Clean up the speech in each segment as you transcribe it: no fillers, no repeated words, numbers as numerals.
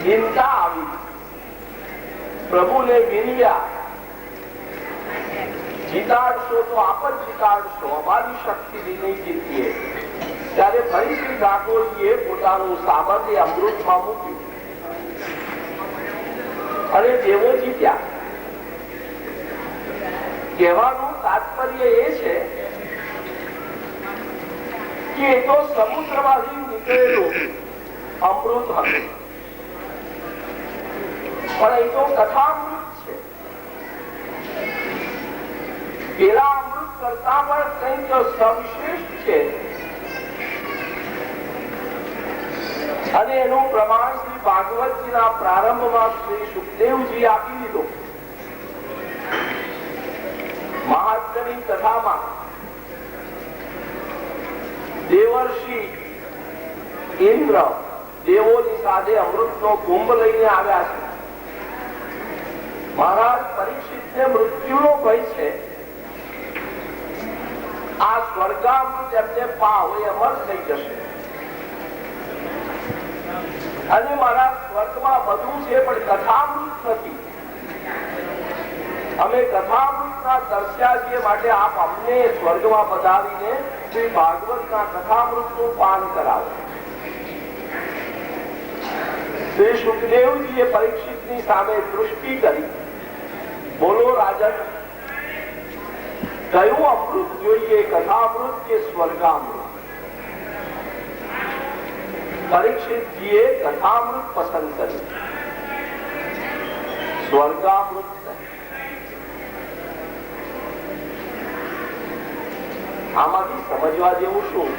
ચિંતા આવી, પ્રભુને વિનવ્યા, જીતાડશો તો આપ જ જીતાડશો, અમારી શક્તિથી નહીં જીતીએ. ત્યારે ફરી શ્રી ઠાકોરજીએ પોતાનું સામર્થ્ય અમૃતમાં મૂક્યું અને તેઓ જીત્યા. કહેવાનું તાત્પર્ય એ છે કે એ તો સમુદ્રમાંથી નીકળેલું અમૃત હતું, પણ એ તો કથામૃત છે. પેલા અમૃત કરતા પણ કંઈક સવિશેષ છે અને એનું પ્રમાણ શ્રી ભાગવતજીના પ્રારંભમાં શ્રી સુખદેવજી આપી દીધું. મહાત્મ્યની કથામાં દેવર્ષિ ઇન્દ્ર દેવોની સાથે અમૃતનો કુંભ લઈને આવ્યા છે. મહારાજ પરીક્ષિતને મૃત્યુનો ભય છે. આ સ્વર્ગામૃત એમને પાવ એ અમર થઈ જશે અને મારા સ્વર્ગમાં બધું છે પણ કથામૃત નથી. અમે કથામૃતના દર્શ્યા છીએ, માટે આપ અમને સ્વર્ગમાં પધારીને શ્રી ભાગવતના કથામૃતનું પાન કરાવો. શ્રી સુખદેવજીએ પરીક્ષિતની સામે દૃષ્ટિ કરી, બોલો રાજન, કયું અમૃત જોઈએ, કથામૃત કે સ્વર્ગામૃત? પરીક્ષિતજીએ કથામૃત પસંદ કર્યું, સ્વર્ગામૃત. આમાંથી સમજવા જેવું શું?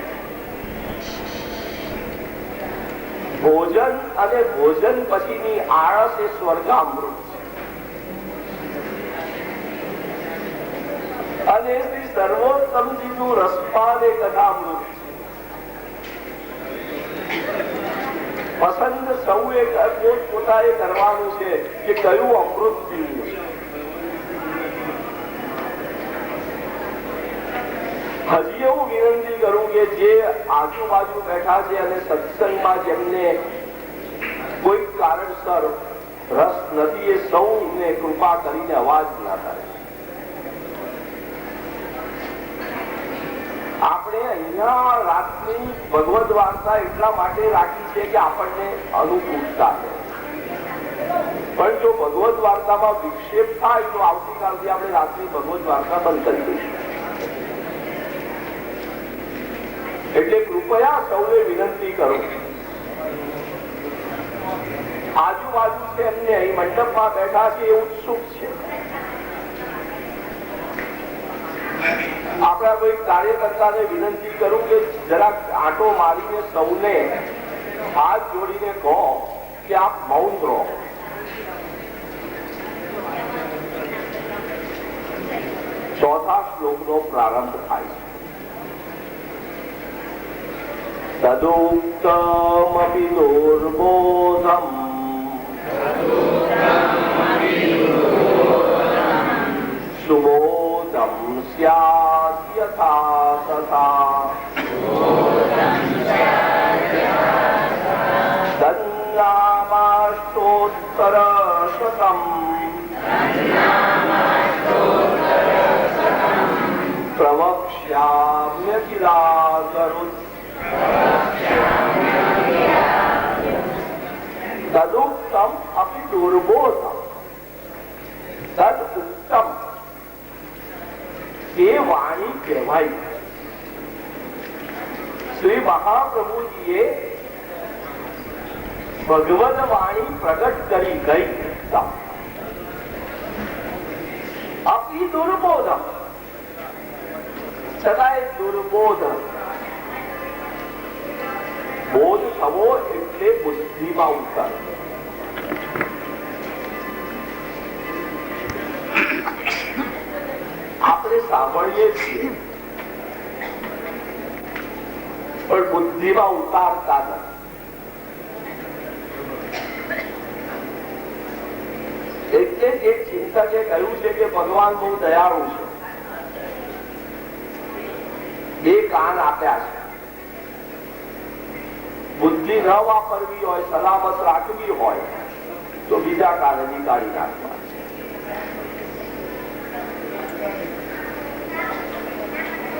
ભોજન અને ભોજન પછીની આળસ એ સ્વર્ગામૃત છે અને શ્રી સર્વોત્તમજીનું રસપાન એ કથામૃત છે. પસંદ સૌએ પોતાએ કરવાનું છે કે કયું અમૃત પીવું છે. હજી એવું વિનંતી કરું કે જે આજુબાજુ બેઠા છે અને સત્સંગમાં જેમને કોઈ કારણસર રસ નથી, એ સૌને કૃપા કરીને અવાજ ના થાય. આપણે અહીંયા રાતની ભગવદ વાર્તા એટલા માટે રાખી છે કે આપણને અનુકૂળતા છે, પણ જો ભગવદ વાર્તામાં વિક્ષેપ થાય તો આવતીકાલથી આપણે રાતની ભગવદ વાર્તા બંધ કરી દઈશું. એટલે કૃપયા સૌને વિનંતી કરો, આજુબાજુ છે એમને અહીં મંડપમાં બેઠા છે એ ઉત્સુક છે. આપણા કોઈ કાર્યકર્તાને વિનંતી કરું કે જરાક આંટો મારીને સૌને હાથ જોડીને કહો કે આપ મૌન રહો. ચોથા શ્લોકનો પ્રારંભ થાય છે. તદુક્તમપિ દુર્બોધમ સુબોધમ સ્યાદ યથા તથા તન્નામાષ્ટોત્તર શતમ પ્રવક્ષ્યામ્યખિલાગરુત તદુક્તમ અપિ દુર્બોધમ. તદ ઉત્તમ એ વાણી કહેવાય. શ્રી મહાપ્રભુજીએ ભગવદ વાણી પ્રગટ કરી ગઈ. અપિ દુર્બોધમ, છતાંય દુર્બોધ. બોધ થવો એટલે બુદ્ધિમાં ઉતર. આપણે સાંભળીએ છીએ પણ બુદ્ધિમાં ઉતારતા નથી. એટલે જ એક ચિંતકે કહ્યું છે કે ભગવાન બહુ દયાળુ છે, બે કાન આપ્યા છે, બુદ્ધિ ન વાપરવી હોય, સલામત રાખવી હોય તો બીજા કારણે કાઢી નાખવા.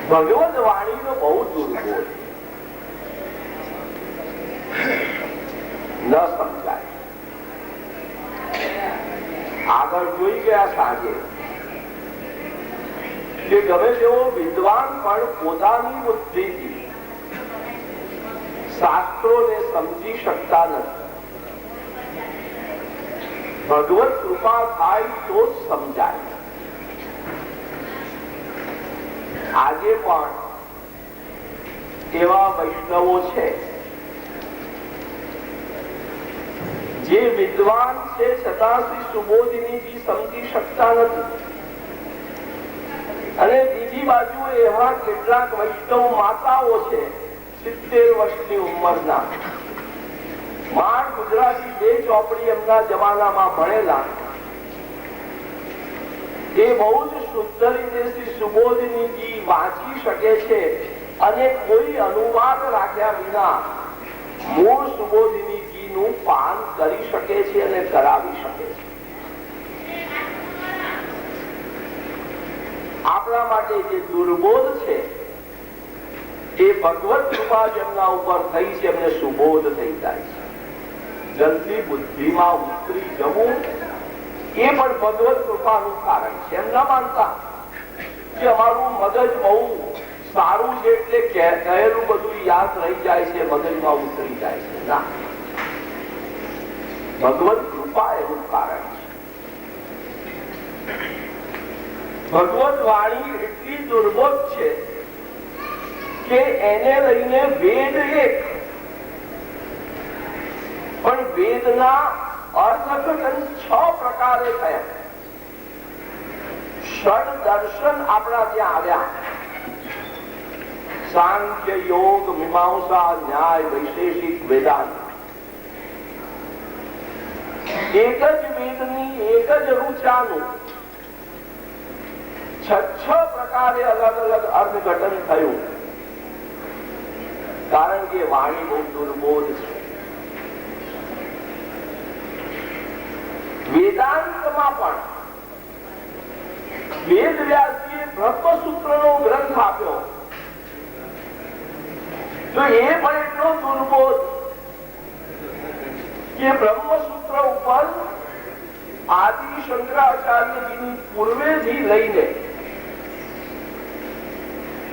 ભગવદ વાણીનો બહુ દુર્બોધ, ન સમજાય. આગળ જોઈ ગયા સાંજે કે ગમે તેવો વિદ્વાન પણ પોતાની બુદ્ધિથી શાસ્ત્રોને સમજી શકતા નથી. ભગવત કૃપા થાય તો જ સમજાય. આજે પણ એવા વૈષ્ણવો છે જે વિદ્વાન છે છતાં શ્રી સુબોધિનીજી સમજી શકતા નથી. અને બીજી બાજુ એવા કેટલાક વૈષ્ણવ માતાઓ છે 70 વર્ષની ઉંમરના, માંડ ગુજરાતી 2 ચોપડી એમના જમાનામાં ભણેલા, એ બહુ જ શુદ્ધ રીતે શ્રી સુબોધિનીજી વાંચી શકે છે અને કોઈ અનુવાદ રાખ્યા વિના મૂળ સુબોધિનીજીનું પાન કરી શકે છે અને કરાવી શકે છે. આપણા માટે જે દુર્બોધ છે એ ભગવત કૃપા જેમના ઉપર થઈ છે એમને સુબોધ થઈ જાય છે. જલ્દી બુદ્ધિમાં ઉતરી જવું એ પણ ભગવત કૃપાનું કારણ છે. એમ ના માનતા કે અમારું મગજ બહુ સારું છે એટલે કહેલું બધું યાદ રહી જાય છે, મગજમાં ઉતરી જાય છે. ના, ભગવત કૃપા એનું કારણ છે. ભગવત વાણી એટલી દુર્બોધ છે કે એને લઈને વેદ એક, પણ વેદના અર્થઘટન 6 પ્રકારે થયા. ષડ દર્શન આપણા ત્યાં આવ્યા. સાંખ્ય, યોગ, મીમાંસા, ન્યાય, વૈશેષિક, વેદાંત. એક જ વેદની એક જ ઋચાનું 6 પ્રકારે અલગ અલગ અર્થઘટન થયું. કારણ કે વાણી બહુ દુર્બોધ છે. વેદાંતમાં પણ વેદ વ્યાસજીએ બ્રહ્મસૂત્રનો ગ્રંથ આપ્યો તો એ પણ એટલો દુર્બોધ કે બ્રહ્મસૂત્ર ઉપર આદિ શંકરાચાર્યજીની પૂર્વેથી લઈને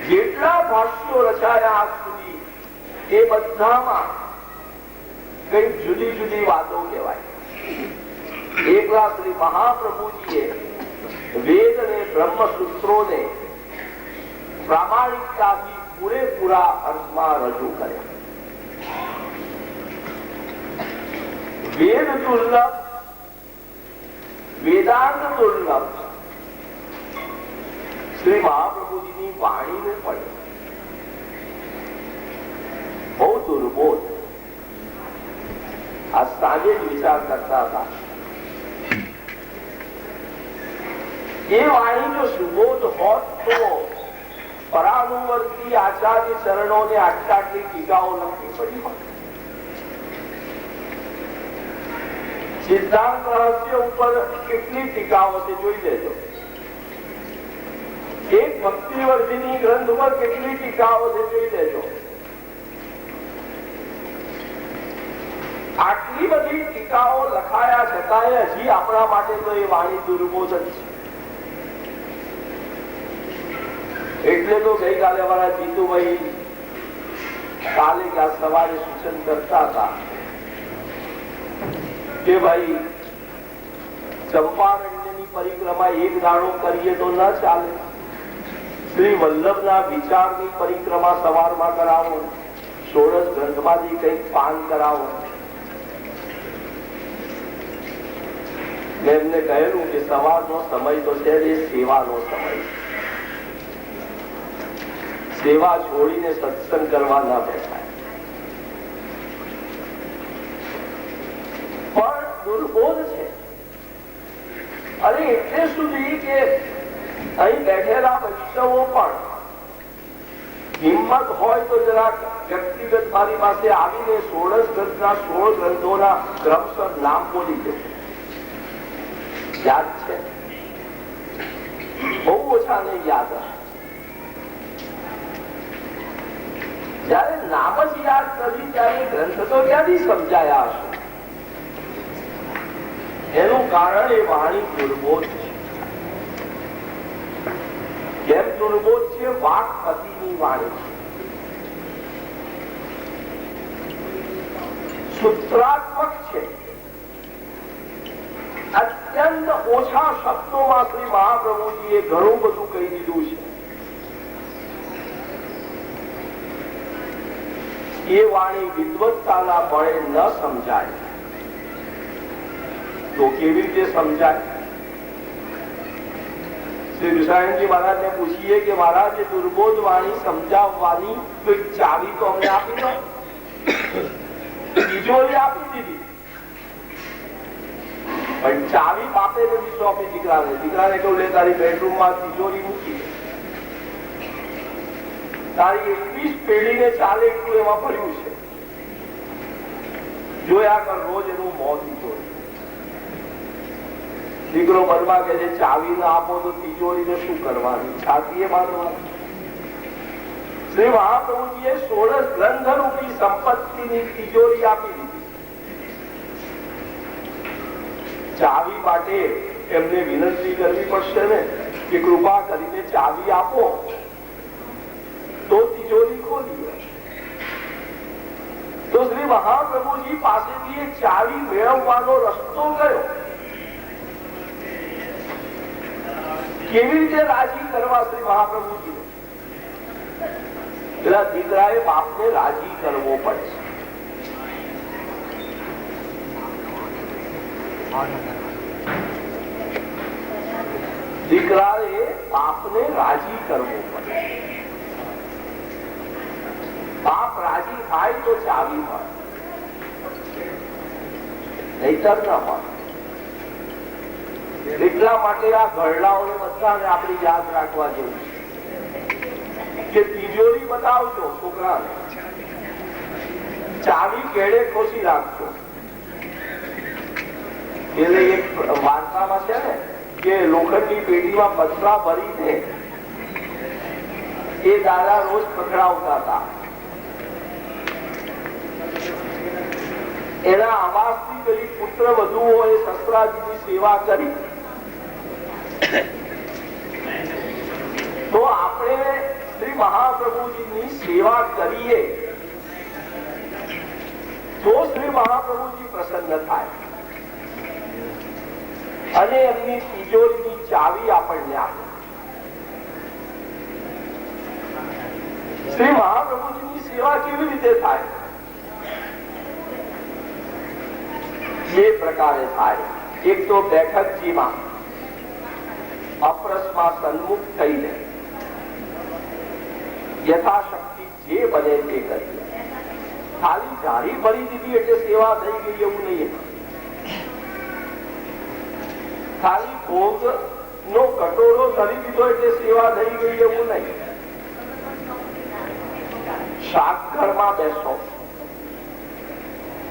જેટલા ભાષ્યો રચાયા આજ સુધી એ બધામાં કઈ જુદી જુદી વાતો કહેવાય. એકલા શ્રી મહાપ્રભુજીએ વેદ અને બ્રહ્મસૂત્રોને પ્રામાણિકતાથી પૂરેપૂરા અર્થમાં રજૂ કર્યા. વેદ દુર્લભ, વેદાંત દુર્લભ, શ્રી મહાપ્રભુજીની વાણીને પણ બહુ દુર્બોધ. આ સાંજે જ વિચાર કરતા હતા એ વાણી જો સુબોધ હોત તો પરાનુવર્તી આચાર્ય ચરણોને આટલી ટીકાઓ લખવી પડી હોત. સિદ્ધાંત રહસ્ય ઉપર કેટલી ટીકાઓ છે જોઈ લેજો. એક ભક્તિવર્ધિની ગ્રંથ ઉપર કેટલી ટીકાઓ છે જોઈ લેજો. આટલી બધી ટીકાઓ લખાયા છતાંય હજી આપણા માટે તો એ વાણી દુર્બોધ જ છે. એટલે તો ગઈકાલે અમારા જીતુભાઈ કાલે સવારે સૂચન કરતા હતા કે ભાઈ ચંપારણ્યની પરિક્રમા એક દાડો કરીએ તો ન ચાલે. શ્રી વલ્લભના વિચારની પરિક્રમા સવારમાં કરાવો, ષોડશ ગ્રંથમાંથી કંઈક પાન કરાવો. મેં એમને કહેલું કે સવારનો સમય તો છે એ સેવાનો સમય. સેવા છોડીને સત્સંગ કરવા ન બેઠાય. પણ દુર્બોધ છે. અને એટલે સુધી કે અહીં બેઠેલા વૈષ્ણવો પણ હિંમત હોય તો જરાક વ્યક્તિગત મારી પાસે આવીને 16 ગ્રંથના 16 ગ્રંથોના ક્રમશઃ નામ બોલી દે. યાદ છે? બહુ ઓછાને યાદ હશે. જયારે નામ જ યાદ નથી ત્યારે ગ્રંથ તો ક્યાંથી સમજાયા હશે? એનું કારણ એ વાણી દુર્બોધ છે. કેમ દુર્બોધ છે? વાકપતિની વાણી છે. સૂત્રાત્મક છે. અત્યંત ઓછા શબ્દોમાં શ્રી મહાપ્રભુજીએ ઘણું બધું કહી દીધું છે. એ વાણી વિદ્વત્તાના બળે ન સમજાય તો કેવી રીતે સમજાય? શ્રી વિષાયણજી મહારાજને પૂછીએ કે મહારાજ દુર્બોધ વાણી સમજાવવાની કોઈ ચાવી તો અમને આપી દો. તિજોરી આપી દીધી પણ ચાવી બાપે નથી સોંપી દીકરાને. દીકરાને કહું લે તારી બેડરૂમમાં તિજોરી મૂકી દે. તારી 21 પેઢીને ચાલે એટલું એમાં ભર્યું છે. જોયા કર રોજ એનું મોં તિજોરી. દીકરો મનમાં કહે છે ચાવી ના આપો તો તિજોરીને શું કરવાની? છાતીએ બાંધવાની. શ્રી મહાપ્રભુજીએ 16 ગ્રંથ રૂપી સંપત્તિની તિજોરી આપી દીધી. ચાવી માટે એમને વિનંતી કરવી પડશે ને કે કૃપા કરીને ચાવી આપો તો તિજોરી ખોલી. તો શ્રી મહાપ્રભુજી પાસેથી એ ચાવી મેળવવાનો રસ્તો કયો? કેવી રીતે રાજી કરવા શ્રી મહાપ્રભુજી? પેલા દીકરાએ બાપને રાજી કરવો પડશે. દીકરાએ બાપને રાજી કરવો પડે. બાપ રાજી થાય તો ચાવી મળે, નહીતર ન મળે. એટલા માટે આ ઘરડાઓને બધાને આપણે યાદ રાખવા જેવું છે કે તિજોરી બતાવજો છોકરાને, ચાવી કેળે ખોસી રાખજો. એટલે એક વાર્તામાં છે ને કે લોખંડની પેટીમાં પથરા ભરીને એ દાદા રોજ પકડાવતા હતા. એના આવાસથી પેલી પુત્ર વધુઓએ સસરાજીની સેવા કરી. તો આપણે શ્રી મહાપ્રભુજીની સેવા કરીએ તો શ્રી મહાપ્રભુજી પ્રસન્ન થાય અને એમની તિજોરીની ચાવી આપણને આપે. શ્રી મહાપ્રભુજીની સેવા કેવી રીતે થાય? બે પ્રકારે થાય. એક તો બેઠકજીમાં અપ્રસમાં સન્મુખ થઈને યથાશક્તિ જે બને તે કરીએ. ખાલી જારી ભરી દીધી એટલે સેવા થઈ ગઈ એવું નહીં. ખાલી ભોગ નો કટોરો ધરી દીધો એટલે સેવા થઈ ગઈ એવું નહીં. શાકઘરમાં બેસો,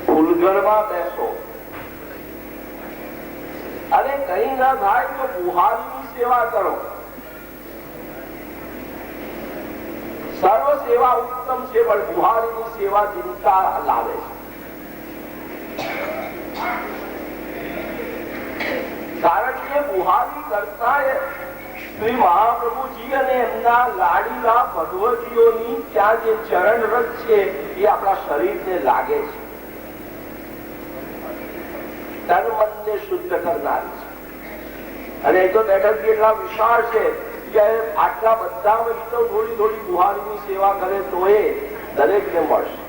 ફૂલઘરમાં બેસો અને કઈ ના થાય તો બુહારીની સેવા કરો. સર્વ સેવા ઉત્તમ છે પણ બુહારીની સેવા ચિંતા લાવે છે. કારણ કે બુહારી કરતા શ્રી મહાપ્રભુજી અને એમના લાડીલા ભગવતીઓની ત્યાં જે ચરણ રથ છે એ આપણા શરીરને લાગે છે, તન મનને શુદ્ધ કરનારી છે. અને એ તો બેઠક એટલા વિશાળ છે કે આટલા બધા વૈષ્ણવ થોડી થોડી બુહારીની સેવા કરે તો એ દરેકને મળશે.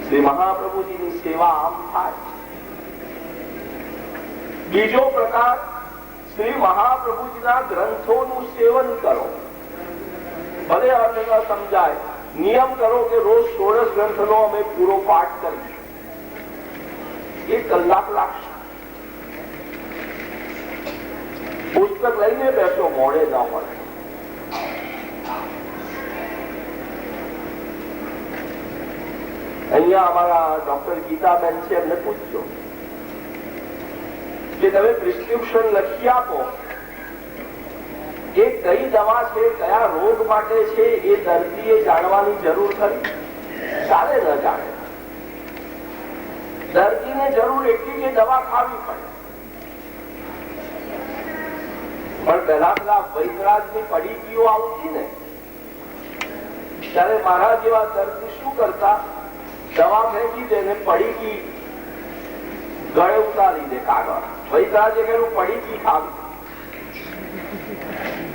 શ્રી મહાપ્રભુજીની સેવા આમ થાય. બીજો પ્રકાર, શ્રી મહાપ્રભુજીના ગ્રંથોનું સેવન કરો. ભલે અર્થ ન સમજાય, નિયમ કરો કે રોજ 16 ગ્રંથનો અમે પૂરો પાઠ કરીશું. 1 કલાક લાગશે. પુસ્તક પુસ્તક લઈને બેસો, મોડે ન પડે. અહીંયા અમારા ડોક્ટર ગીતાબેન છે, એમને પૂછજો કે તમે પ્રિસ્ક્રિપ્શન લખી આપો, એ કઈ દવા છે, કયા રોગ માટે છે, એ દર્દીએ જાણવાની જરૂર ખરી? ચાલે ન જાણે. દર્દીને જરૂર એટલી કે દવા ખાવી પડે. પણ પેલા વૈદરાજની પડીકીઓ આવતી ને, ત્યારે મારા જેવા દર્દી શું કરતા? દવા ફેંકી દે ને પડીકી ગળે ઉતારી દે કાગળ. વૈદરાજે કહ્યું પડીકી ખાવી,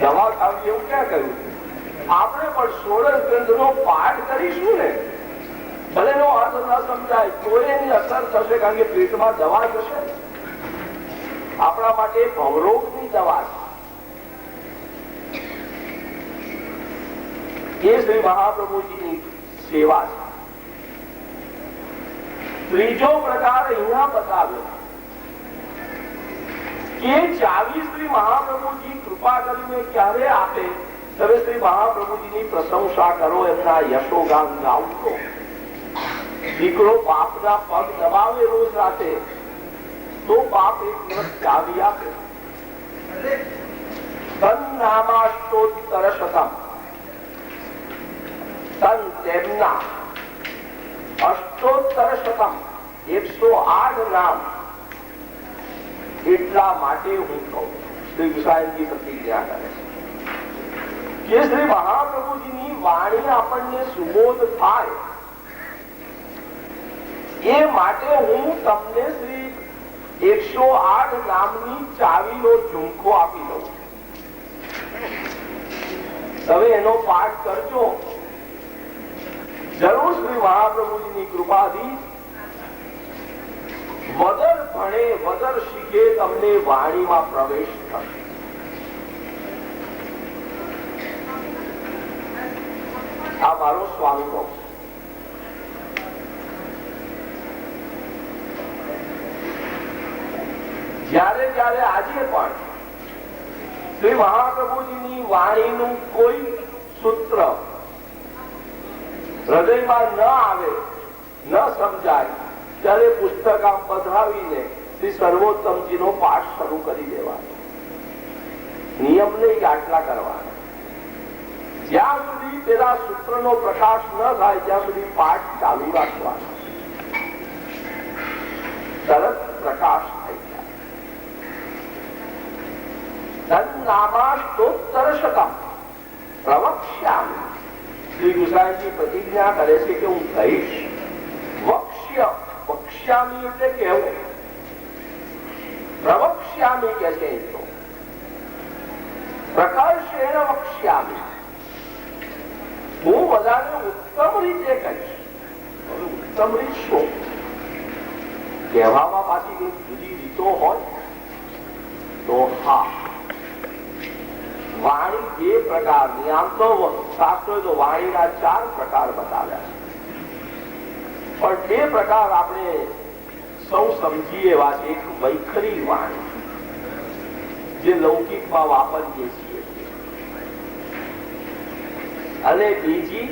દવા ખાવી એવું ક્યાં કહ્યું? આપણે પણ 16 ગ્રંથનો પાઠ કરીશું ને, ભલે એનો અર્થ ન સમજાય તો એની અસર થશે, કારણ કે પેટમાં દવા જશે. આપણા માટે ભવરોગની દવા છે, એ શ્રી મહાપ્રભુજીની સેવા છે. ત્રીજો પ્રકાર અહીંયા બતાવ્યો કે ચાવી શ્રી મહાપ્રભુજી કૃપા કરીને ક્યારે આપે? તમે શ્રી મહાપ્રભુજીની પ્રશંસા કરો, એમના યશોગાન ગાઓ. દીકરો બાપના પગ દબાવે રોજ રાતે, તો બાપ એક દિવસ ચાવી આપે. તન નામાષ્ટોત્તર શતમ, તન તેમના અષ્ટોત્તર શતમ, 108 નામ. એટલા માટે હું કહું, શ્રી ગુસાઈજી પ્રતિજ્ઞા કરે છે કે શ્રી મહાપ્રભુજીની વાણી આપણને સુબોધ થાય, એ માટે હું તમને શ્રી 108 નામની ચાવીનો ઝુમખો આપી દઉં. તમે એનો પાઠ કરજો, જરૂર શ્રી મહાપ્રભુજીની કૃપાથી વદર ભણે વદર શીખે તમને વાણીમાં પ્રવેશ થશે. આ મારો સ્વાનુભવ છે. જ્યારે જ્યારે આજે પણ શ્રી મહાપ્રભુજીની વાણીનું કોઈ સૂત્ર હૃદયમાં ન આવે, ન સમજાય, ત્યારે પુસ્તક આમ પધરાવીને શ્રી સર્વોત્તમજીનો પાઠ શરૂ કરી દેવાનો. નિયમ નહીં આટલા કરવાના. જ્યાં સુધી પેલા સૂત્રનો પ્રકાશ ન થાય ત્યાં સુધી પાઠ ચાલુ રાખવાનો. તરત પ્રકાશ થઈ જાય. તન્નામાષ્ટોત્તર શતમ પ્રવક્ષ્યામિ. શ્રી ગુસાઈજી પ્રતિજ્ઞા કરે છે કે હું કહીશ. વક્ષ્ય, વક્ષ્યામિ એટલે કેવું? પ્રવક્ષ્યામિ કે છે તો પ્રકર્ષેણ વક્ષ્યામિ. હું બધાને ઉત્તમ રીતે કહીશ. ઉત્તમ રીત શું? કહેવામાં પાછી કઈ જુદી રીતો હોય તો હા, વાણી જે પ્રકારની, આમ તો શાસ્ત્રોએ તો વાણીના 4 પ્રકાર બતાવ્યા છે, પણ તે પ્રકાર આપણે સૌ સમજીએ એવા છે. એક વૈખરી વાણી, જે લૌકિકમાં વાપરીએ છીએ, અને બીજી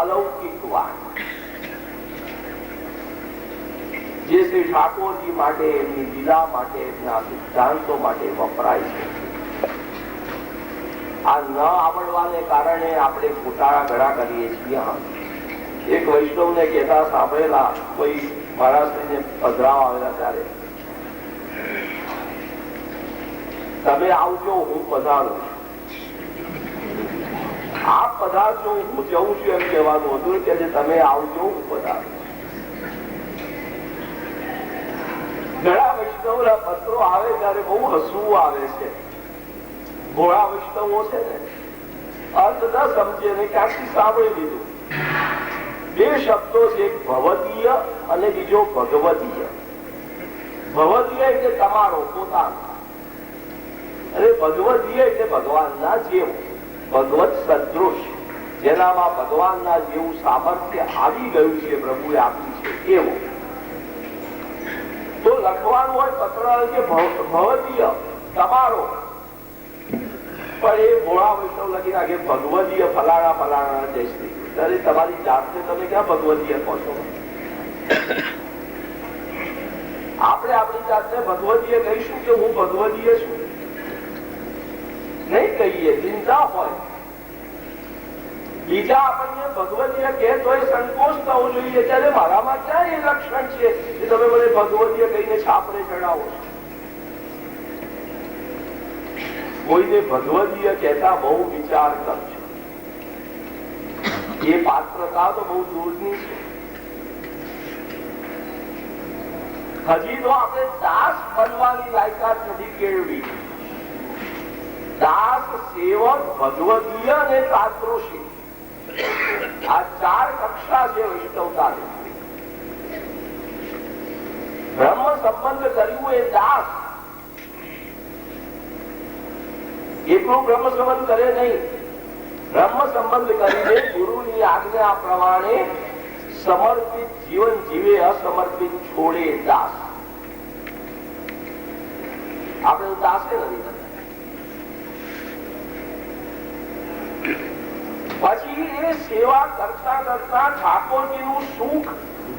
અલૌકિક વાણી, જે શ્રી ઠાકોરજી માટે, એમની લીલા માટે, એમના સિદ્ધાંતો માટે વપરાય છે. આ ન આવડવાને કારણે આપણે ઘોટાળા ઘણા કરીએ છીએ. એક વૈષ્ણવને કહેતા સાંભળેલા, કોઈ મહારાજને પધરાવા આવેલા ત્યારે, તમે આવજો, હું પધારું. આપ પધારજો, હું જઉં છું એમ કહેવાનું હતું કે તમે આવજો, હું પધારું. ઘણા વૈષ્ણવના પત્રો આવે ત્યારે બહુ હસવું આવે છે. ભોળા વૈષ્ણવો છે ને, અર્થ ન સમજે ને ક્યાંથી સાંભળી લીધું. 2 શબ્દો છે, એક ભવદીય અને બીજો ભગવદીય. ભવદીય એટલે તમારો, પોતાનો, અને ભગવદીય એટલે ભગવાનના જેવું, ભગવત સદૃશ, જેનામાં ભગવાનના જેવું સામર્થ્ય આવી ગયું છે, પ્રભુએ આપ્યું છે એવું. તો લખવાનું હોય પત્ર કે ભવદીય, તમારો. પણ એ ભોળા વૈષ્ણવ લખી નાખે ભગવદીય ફલાણા ફલાણા જય શ્રી. ત્યારે તમારી જાતને તમે ક્યાં ભગવદીય કહો છો? આપણે આપણી જાતને ભગવદીય કહીશું કે હું ભગવદીય છું? નહીં કહીએ. ચિંતા હોય બીજા આપણને ભગવદીય કહે તો એ સંકોચ થવો જોઈએ. ત્યારે મારામાં ક્યાં એ લક્ષણ છે કે તમે મને ભગવદીય કહીને છાપરે ચડાવો છો? કોઈને ભગવદીય કહેતા બહુ વિચાર કરજો. એ પાત્રતા તો બહુ દૂરની છે. હજી તો આપણે દાસ બનવાની લાયકાત નથી કેળવી. દાસ, સેવક, ભગવદીય અને તાદૃશી આ 4 કક્ષા છે વૈષ્ણવતાની. બ્રહ્મ સંબંધ કર્યું એ દાસ. એકલું બ્રહ્મ સંબંધ કરે નહીં. બ્રહ્મ સંબંધ કરીને ગુરુની આજ્ઞા પ્રમાણે સમર્પિત જીવન જીવે, અસમર્પિત છોડે દાસ. આપણે દાસે નથી થતા. પછી એ સેવા કરતા કરતા ઠાકોરજીનું સુખ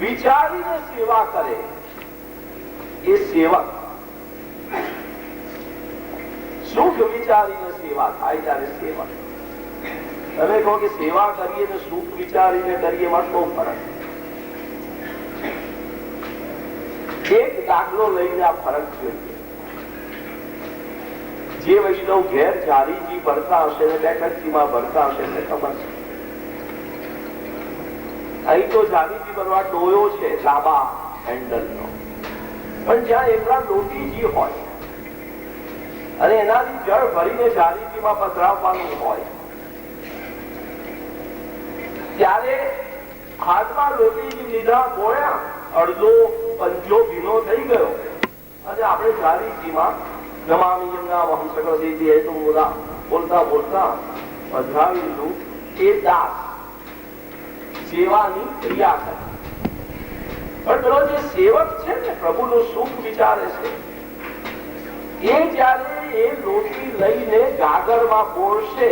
વિચારીને સેવા કરે એ સેવક. સુખ વિચારીને સેવા થાય ત્યારે સેવક. તમે કહો કે સેવા કરીએ ને સુખ વિચારીને કરીએ એમાં બહુ ફરક. એક દાખલો લઈને આ ફરક જોઈએ. જે વૈષ્ણવ ઘેર જારીજી ભરતા હશે ને બેઠકજીમાં ભરતા હશે એટલે ખબર છે. અહીં તો જારીજી ભરવા ડોયો છે લાંબા હેન્ડલનો, પણ જ્યાં એકલા લોટીજી હોય અને એનાથી જળ ભરીને જારીજીમાં પધરાવવાનું હોય ત્યારે હાથમાં લોટીજી લીધા, બોળ્યા, અડધો પંજો ભીનો થઈ ગયો અને આપણે જારીજીમાં નમામિ યમનામહં સકલદેવી હેતુ બોલતા બોલતા પધરાવી દીધું. એ દાસ સેવાની ક્રિયા કરે. પણ પેલો જે સેવક છે ને પ્રભુનું સુખ વિચારે છે એ જયારે એ લોટી લઈને ગાગરમાં બોળશે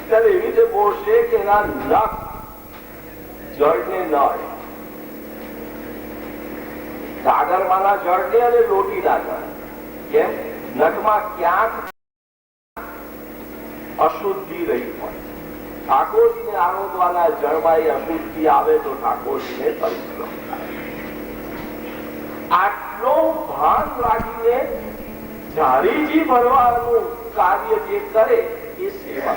ત્યારે એવી રીતે બોળશે કે એના નખ જળને ન અડે. ગાગરમાંના જળને અને લોટીના જળ. કેમ? નખમાં ક્યાંક અશુદ્ધિ રહી હોય. ઠાકોરજીને આરોગવાના જળમાં એ અશુદ્ધિ આવે તો ઠાકોરજીને પરિશ્રમ થાય. આટલો ભાન રાખીને જારીજી ભરવાનું કાર્ય જે કરે એ સેવા.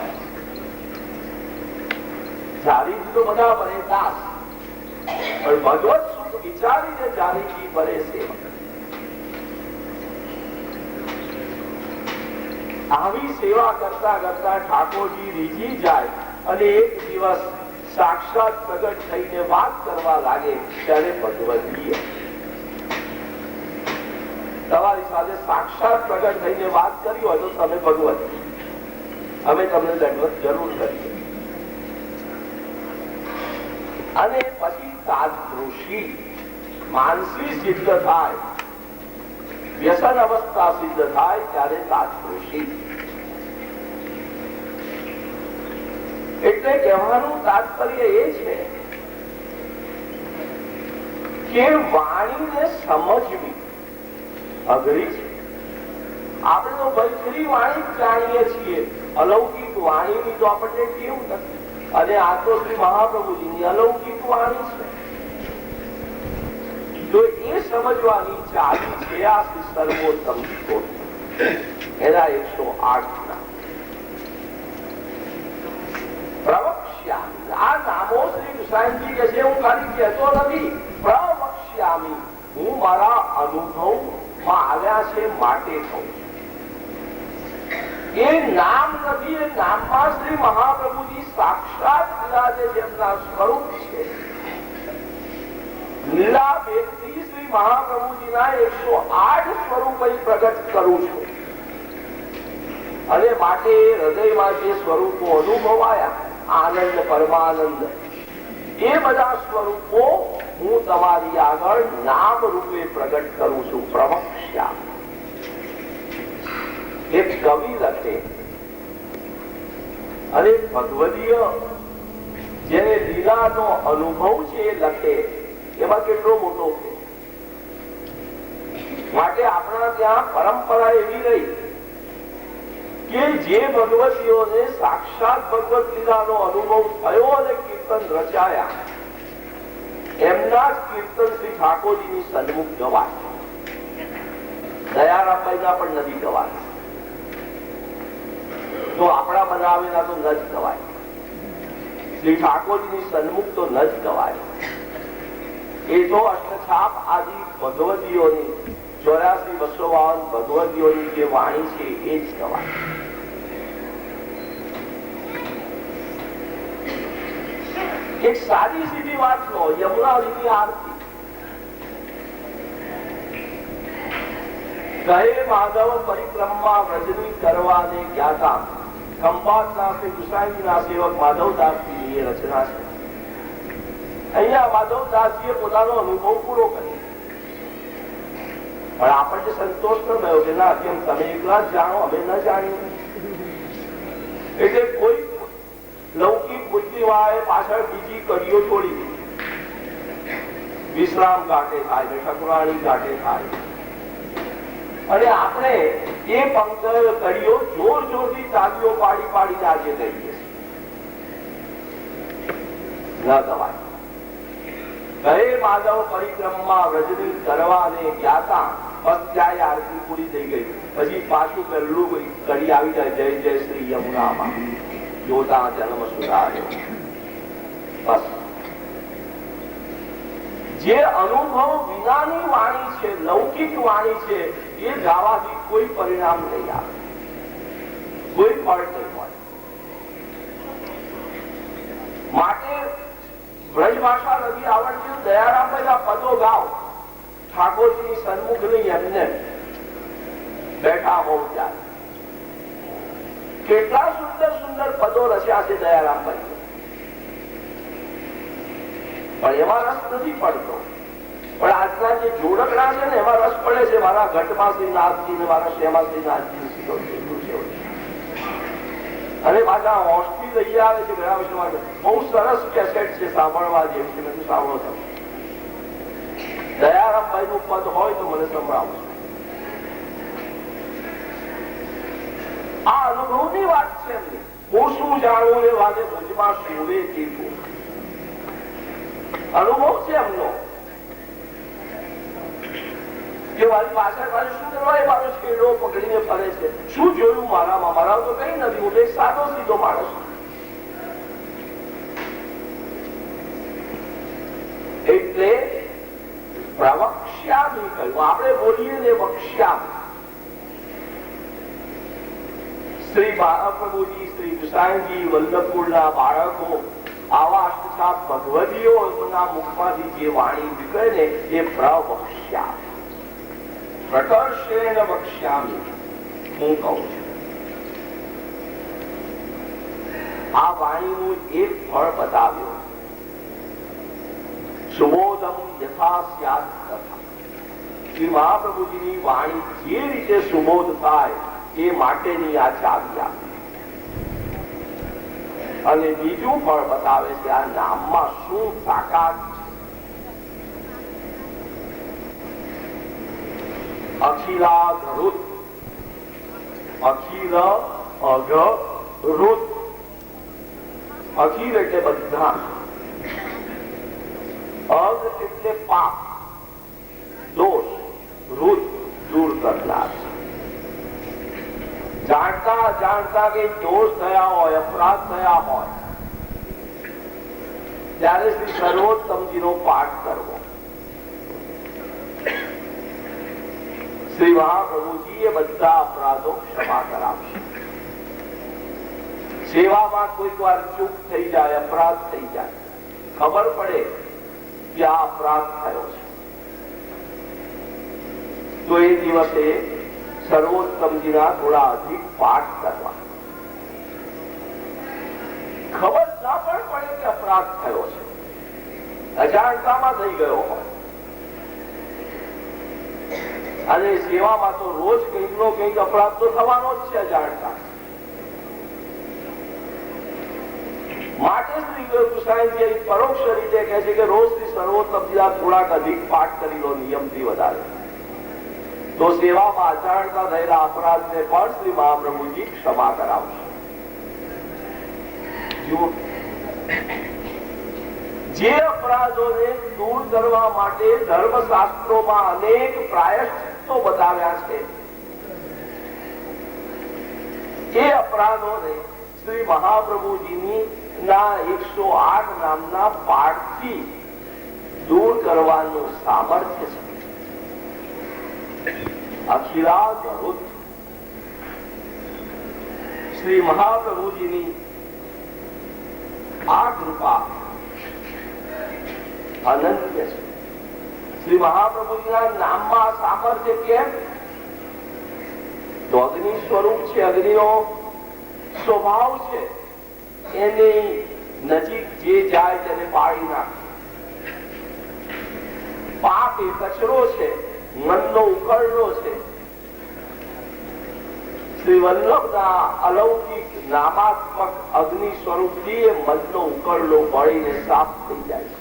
જારીજી તો બધા ભરે દાસ, પણ ભગવત સુખ વિચારીને જારીજી ભરે સેવા. આવી સેવા કરતા કરતા ઠાકોરજી રીઝી જાય અને એક દિવસ સાક્ષાત પ્રગટ થઈને વાત કરવા લાગે ત્યારે ભગવદીય. તમારી સાથે સાક્ષાત પ્રગટ થઈને વાત કરી હોય તો તમે ભગવત, અમે તમને દંડવત જરૂર કરીએ. અને પછી તાદૃશી માનસી સિદ્ધ થાય, વ્યસન અવસ્થા સિદ્ધ થાય ત્યારે તાદૃશી. એટલે કહેવાનું તાત્પર્ય એ છે કે વાણીને સમજવી અઘરી છે. આપણે તો વૈખરી વાણી જ જાણીએ છીએ, અલૌકિક વાણીની તો આપણને ટેવ નથી. અને આ તો શ્રી મહાપ્રભુજીની અલૌકિક વાણી છે. તો એ સમજવાની ચાલી છે આ શ્રી સર્વોત્તમ એના 108 ના પ્રવક્ષ્યામિ. આ નામો શ્રી કૃષ્ણજી કે છે હું ખાલી કહેતો નથી, પ્રવક્ષ્યામિ, હું મારા અનુભવમાં આવ્યા છે માટે કહું. એ નામ નથી, એ નામમાં શ્રી મહાપ્રભુજી સાક્ષાત બિરાજે છે, એમના સ્વરૂપ છે. લીલા ભેદથી શ્રી મહાપ્રભુજીના 108 સ્વરૂપ પ્રગટ કરું છું. અને માટે હૃદયમાં જે સ્વરૂપો અનુભવાયા, આનંદ, પરમાનંદ, એ બધા સ્વરૂપો હું તમારી આગળ નામ રૂપે પ્રગટ કરું છું. પ્રવક્ષ્યા. ભગવદીય જેને લીલાનો અનુભવ છે એ લખે એમાં કેટલો મોટો છે. માટે આપણા ત્યાં પરંપરા એવી રહી કે જે ભગવતીઓને સાક્ષાત ભગવત લીલાનો અનુભવ થયો અને કીર્તન રચાયા એમના જ કીર્તન શ્રી ઠાકોરજીની સન્મુખ ગવાય. દયારામભાઈના પણ નથી ગવાય, તો આપણા બનાવેલા તો ન જ ગવાય. શ્રી ઠાકોરજીની સન્મુખ તો ન જ ગવાય. એ તો અષ્ટછાપ આદિ ભગવતીઓની 84-252 ભગવતીઓની જે વાણી છે એ જ ગવાય. એક સાદી સીધી વાત લો, યમુનાજીની આરતી કહે માધવ પરિક્રમા વ્રજની કરવાને જ્ઞાતા ખંભાતના શ્રી કૃષ્ણજીના સેવક માધવદાસજીની એ રચના છે. અહીંયા માધવદાસજીએ પોતાનો અનુભવ પૂરો કર્યો, પણ આપણને સંતોષ ન થયો કે ના કેમ તમે એકલા જ જાણો, અમે ન જાણીએ. એટલે કોઈ લૌકિક બુદ્ધિવાળાએ પાછળ બીજી કડીઓ છોડી દીધી. વિશ્રામ ઘાટે થાય ને ઠકરાણી ઘાટે થાય, અને આપણે એ કડીઓ જોર જોરથી તાલીઓ પાડી પાડીને આજે કહીએ ન ગવાય. કહે માધવ પરિક્રમા વ્રજની કરવાને જ્ઞાતા. બસ ત્યાં આરતી પૂરી થઈ ગઈ. પછી પાછું પહેલું કડી આવી જાય, જય જય શ્રી યમુનામાં જોતા જન્મ સુધાર્યો. બસ જે અનુભવ વિનાની વાણી છે, લૌકિક વાણી છે, એ ગાવાથી કોઈ પરિણામ નહીં આવે, કોઈ ફળ નહીં મળે. માટે બ્રજ ભાષા નથી આવડતી, દયારામભાઈના પદો ગાઓ, ઠાકોરજીની સન્મુખ નહીં એમને બેઠા હોવ ત્યારે. કેટલા સુંદર સુંદર પદો રચ્યા છે દયારામભાઈ, પણ એમાં રસ નથી પડતો. પણ આજના જે જોડકડા છે ને એમાં રસ પડે છે. મારા ઘટમાં શ્રી નાથજી ને મારા શેમાં શ્રી નાથજી સીધો છે. અને પાછા હોસ્ટી લઈ આવે છે ઘણા વર્ષો માટે. બહુ સરસ કેસેટ છે, સાંભળવા જેવી છે. મેં સાંભળો છો દયારામભાઈ નું પદ હોય તો મને સંભળાવો. આ અનુભવની વાત છે એમની. હું શું જાણવું એ વાતે ભુજમાં શોવે તેવું અનુભવ છે એમનો. કે મારી પાછળ પાછળ શું કરવા એ મારો છેડો પકડીને ફરે છે. શું જોયું મારામાં? મારા તો કઈ નથી, હું તો એક સાદો સીધો માણસ. એટલે પ્રવક્ષ્યામી કહ્યું. આપણે બોલીએ ને વક્ષ્યામી. શ્રી મહાપ્રભુજી, શ્રી કૃષ્ણજી, વલ્લભપુરના બાળકો આવા અષ્ટછાપ ભગવદીઓના મુખમાંથી જે વાણી નીકળે ને એ પ્રવક્ષ્યામી, પ્રકર્ષેણ વક્ષ્યામી હું કહું છું. આ વાણીનું એક ફળ બતાવ્યું. સુબોધમ યથા સ્યાત તથા. શ્રી મહાપ્રભુજીની વાણી જે રીતે સુબોધ થાય એ માટેની આ ચાવી આપી. અને બીજું ફળ બતાવે છે આ નામમાં શું તાકાત છે. અખિલાધરુત, અખિલ અઘરુત. અખિલ એટલે બધા, અગ એટલે પાપ દોષ, રુત દૂર કરનાર. જાણતા જાણતા કે દોષ થયા હોય, અપરાધ થયા હોય ત્યારે શ્રી સર્વોત્તમજીનો પાઠ કરવો. શ્રી મહાપ્રભુજી એ બધા અપરાધો ક્ષમા કરાવશે. સેવામાં કોઈક વાર ચૂક થઈ જાય, અપરાધ થઈ જાય, ખબર પડે કે આ અપરાધ થયો છે, તો એ દિવસે સર્વોત્તમજીના થોડા અધિક પાઠ કરવા. ખબર ના પણ પડે કે અપરાધ થયો છે, અજાણતામાં થઈ ગયો હોય. અને સેવામાં તો રોજ કંઈક નો કંઈક અપરાધ તો થવાનો જ છે અજાણતા. માટે શ્રી કૃષ્ણજી પરોક્ષ રીતે કહે છે કે રોજ શ્રી સર્વોત્તમજી થોડાક અધિક પાઠ કરી લો, નિયમથી વધારે, તો સેવામાં અજાણતા થયેલા અપરાધને પણ શ્રી મહાપ્રભુજી ક્ષમા કરાવશે. જુઓ, જે અપરાધોને દૂર કરવા માટે ધર્મશાસ્ત્રોમાં અનેક પ્રાયશ્ચિત્તો બતાવ્યા છે, એ અપરાધોને શ્રી મહાપ્રભુજીની ના 108 નામના પાઠથી દૂર કરવાનું સામર્થ્ય છે. અખિલા ગરુડ શ્રી મહાપ્રભુજીની આ કૃપા અનંત છે. શ્રી મહાપ્રભુજીના નામમાં સામર્થ્ય કેમ? તો અગ્નિ સ્વરૂપ છે, અગ્નિનો સ્વભાવ છે, એની નજીક જે જાય તેને પાડી નાખે. પાપ એ કચરો છે, મનનો ઉકરડો છે. શ્રી વલ્લભના અલૌકિક નામાત્મક અગ્નિ સ્વરૂપથી એ મનનો ઉકરડો બળીને સાફ થઈ જાય છે.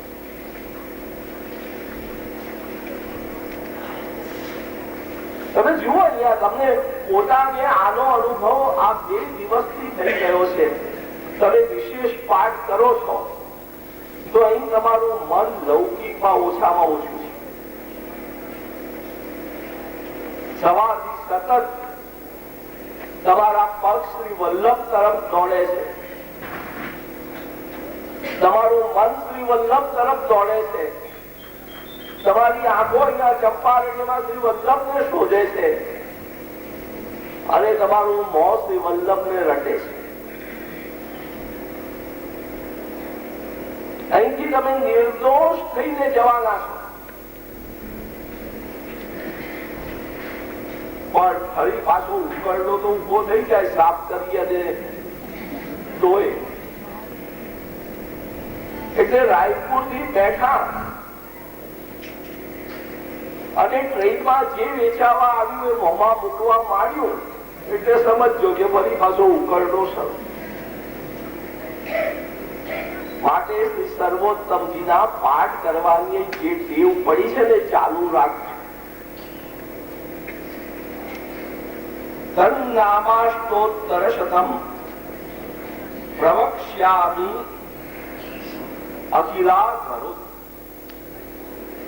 તમે જુઓ, અહીંયા તમને પોતાને આનો અનુભવ આ 2 દિવસથી થઈ ગયો છે. તમે વિશેષ પાઠ કરો છો તો અહીં તમારું મન લૌકિકમાં ઓછામાં ઓછું છે. સવારથી સતત તમારા પગ શ્રી વલ્લભ તરફ દોડે છે, તમારું મન શ્રી વલ્લભ તરફ દોડે છે, તમારી આંખો અહીંયા ચંપારણ્યમાં શ્રી વલ્લભને શોધે છે, અને તમારું મોં શ્રી વલ્લભને રટે છે. અહીંથી તમે નિર્દોષ થઈને જવાના છો. પણ ફરી પાછો ઉકરડો તો ઉભો થઈ જાય, સાફ કરી અને ધોય. એટલે રાયપુર થી બેઠા અને ટ્રેનમાં જે વેચાવા આવ્યું એ મોંમાં મૂકવા માંડ્યું એટલે સમજો કે ફરી પાછો ઉકરડો શરૂ. માટે સર્વોત્તમજીના પાઠ કરવાની જે ટેવ પડી છે ને ચાલુ રાખજો. તન્નામાષ્ટોત્તર શતમ પ્રવક્ષ્યામિ અખિલા કરુત.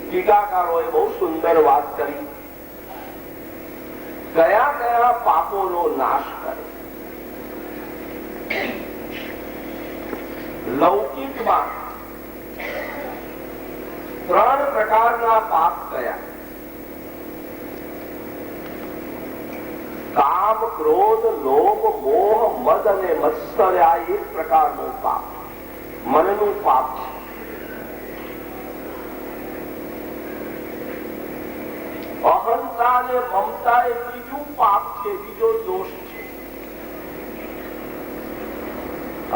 ટીકાકારોએ બહુ સુંદર વાત કરી. કયા કયા પાપોનો નાશ કરે? લૌકિકમાં 3 પ્રકારના પાપ કયા? કામ, ક્રોધ, લોભ, મોહ, મદ અને મત્સર. આ એક પ્રકારનું પાપ, મનનું પાપ છે. અહંતા અને મમતા એ બીજું પાપ છે, બીજો દોષ છે.